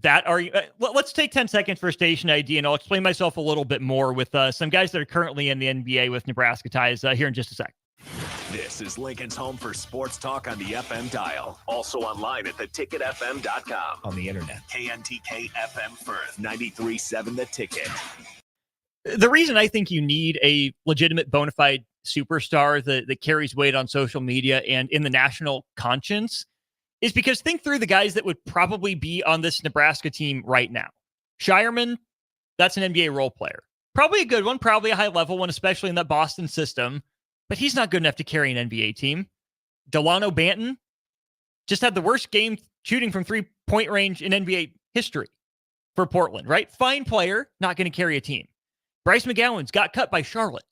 that let's take 10 seconds for station ID, and I'll explain myself a little bit more with some guys that are currently in the NBA with Nebraska ties here in just a sec. This is Lincoln's home for sports talk on the FM dial. Also online at theticketfm.com. On the internet. KNTK FM Firth, 93.7 The Ticket. The reason I think you need a legitimate bona fide superstar that carries weight on social media and in the national conscience is because think through the guys that would probably be on this Nebraska team right now. Shireman, that's an NBA role player. Probably a good one, probably a high level one, especially in that Boston system, but he's not good enough to carry an NBA team. Delano Banton just had the worst game shooting from 3-point range in NBA history for Portland, right? Fine player, not going to carry a team. Bryce McGowan's got cut by Charlotte.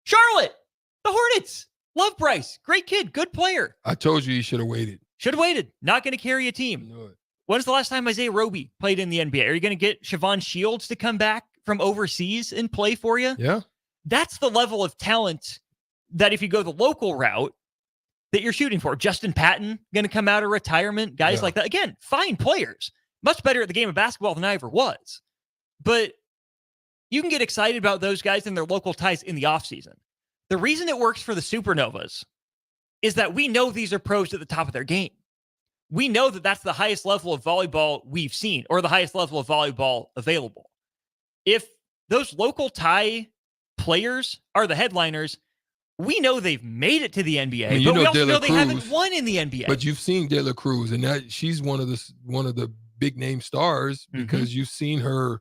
Charlotte! The Hornets! Love Bryce. Great kid. Good player. I told you should have waited. Should have waited. Not going to carry a team. When's the last time Isaiah Roby played in the NBA? Are you going to get Siobhan Shields to come back from overseas and play for you? Yeah. That's the level of talent that if you go the local route that you're shooting for. Justin Patton going to come out of retirement. Guys like that. Again, fine players. Much better at the game of basketball than I ever was. But you can get excited about those guys and their local ties in the offseason. The reason it works for the Supernovas is that we know these are pros at the top of their game. We know that that's the highest level of volleyball we've seen or the highest level of volleyball available. If those local tie players are the headliners, we know they've made it to the NBA, I mean, but we also De La know they Cruz, haven't won in the NBA. But you've seen De La Cruz, and that she's one of the big name stars because you've seen her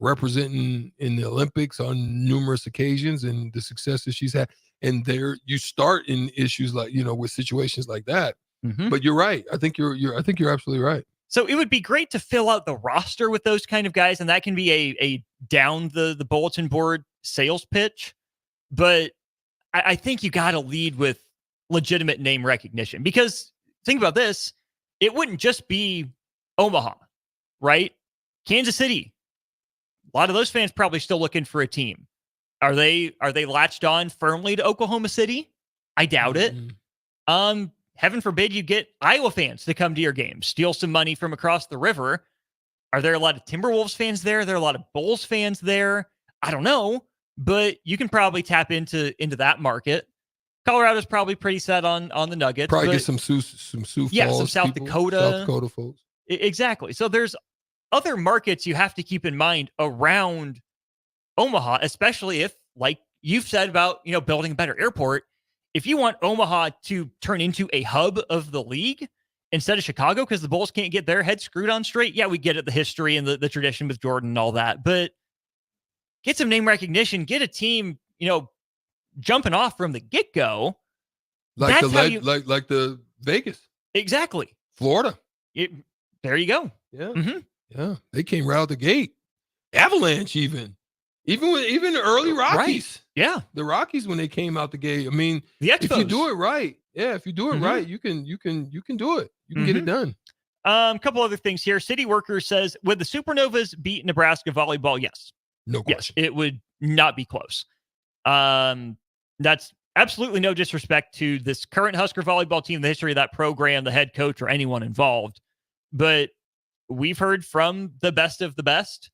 representing in the Olympics on numerous occasions and the successes she's had. And there you start in issues like, with situations like that. But you're right. I think you're absolutely right. So it would be great to fill out the roster with those kind of guys, and that can be a down the bulletin board sales pitch. But I think you got to lead with legitimate name recognition, because think about this. It wouldn't just be Omaha, right? Kansas City. A lot of those fans probably still looking for a team. Are they latched on firmly to Oklahoma City? I doubt it. Heaven forbid you get Iowa fans to come to your game, steal some money from across the river. Are there a lot of Timberwolves fans there? Are there a lot of Bulls fans there? I don't know, but you can probably tap into that market. Colorado's probably pretty set on the Nuggets. Probably get some Sioux Falls some South people, Dakota. South Dakota folks. Exactly. So there's other markets you have to keep in mind around Omaha, especially if, like you've said about, building a better airport. If you want Omaha to turn into a hub of the league instead of Chicago, because the Bulls can't get their heads screwed on straight. Yeah, we get it, the history and the tradition with Jordan and all that, but get some name recognition, get a team, jumping off from the get-go. Like the Vegas. Exactly. Florida. There you go. Yeah. Yeah. They came right out the gate. Avalanche even the early Rockies. Right. Yeah. The Rockies, when they came out the gate, I mean, the Expos. If you do it right, right, you can do it. You can get it done. A couple other things here. City Workers says, would the Supernovas beat Nebraska volleyball? Yes. No question. Yes, it would not be close. That's absolutely no disrespect to this current Husker volleyball team, the history of that program, the head coach, or anyone involved. But we've heard from the best of the best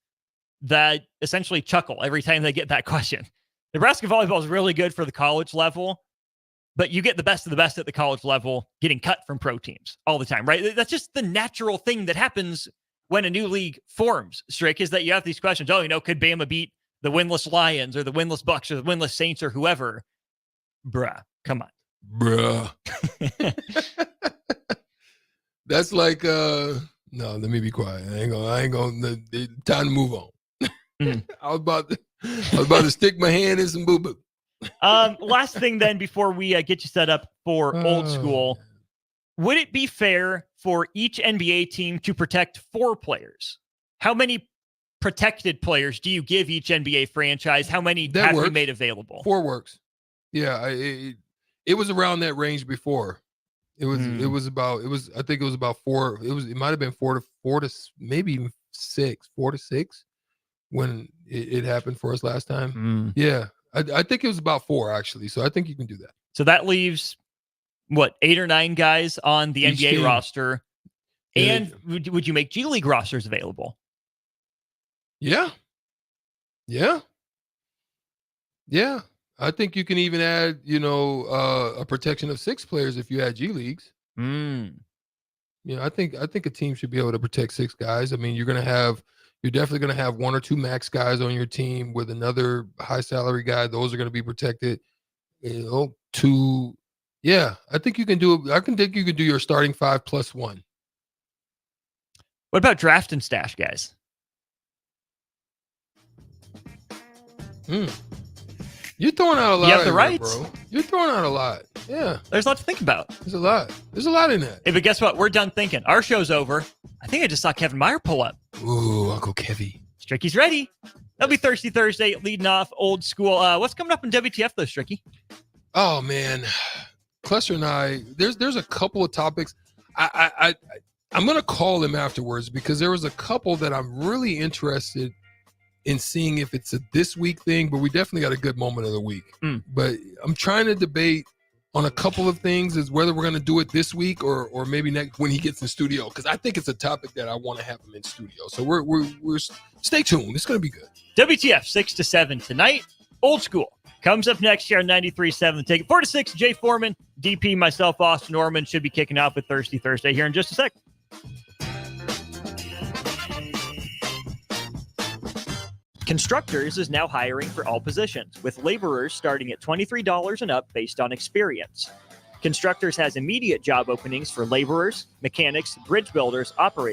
that essentially chuckle every time they get that question. Nebraska volleyball is really good for the college level. but you get the best of the best at the college level getting cut from pro teams all the time, right? That's just the natural thing that happens when a new league forms, Strick, is that you have these questions. Oh, could Bama beat the winless Lions or the winless Bucks or the winless Saints or whoever? Bruh, come on. Bruh. That's like, no, let me be quiet. I ain't gonna, time to move on. I was about to stick my hand in some boo-boo. Last thing then, before we get you set up for old school, would it be fair for each NBA team to protect 4 players? How many protected players do you give each NBA franchise? How many have we made available? 4 works. Yeah, it was around that range before. I think it was about 4. It might have been 4 to maybe even 6, 4 to 6 when it happened for us last time. Yeah, I think it was about 4 actually. So I think you can do that. So that leaves 8 or 9 guys on the NBA team. roster. And would you make G League rosters available? Yeah. I think you can even add, a protection of 6 players if you add G Leagues. I think a team should be able to protect 6 guys. I mean, you're definitely going to have 1 or 2 max guys on your team with another high salary guy. Those are going to be protected. 2. Yeah, I think you can do it. I think you can do your starting 5 plus 1. What about draft and stash guys? You're throwing out a lot. You have the rights, bro. You're throwing out a lot. Yeah. There's a lot to think about. There's a lot in that. Hey, but guess what? We're done thinking. Our show's over. I think I just saw Kevin Meyer pull up. Ooh, Uncle Kevy. Stricky's ready. That'll be Thirsty Thursday, leading off old school. What's coming up in WTF though, Stricky? Oh man, Cluster and I. There's a couple of topics. I'm gonna call him afterwards because there was a couple that I'm really interested in seeing if it's a this week thing, but we definitely got a good moment of the week. But I'm trying to debate on a couple of things is whether we're going to do it this week or maybe next when he gets in studio, because I think it's a topic that I want to have him in studio. So we're stay tuned. It's going to be good. WTF 6 to 7 tonight. Old school comes up next year on 93.7 The Ticket. 4 to 6. Jay Foreman, DP, myself, Austin Norman should be kicking off with Thirsty Thursday here in just a sec. Constructors is now hiring for all positions, with laborers starting at $23 and up based on experience. Constructors has immediate job openings for laborers, mechanics, bridge builders, operators,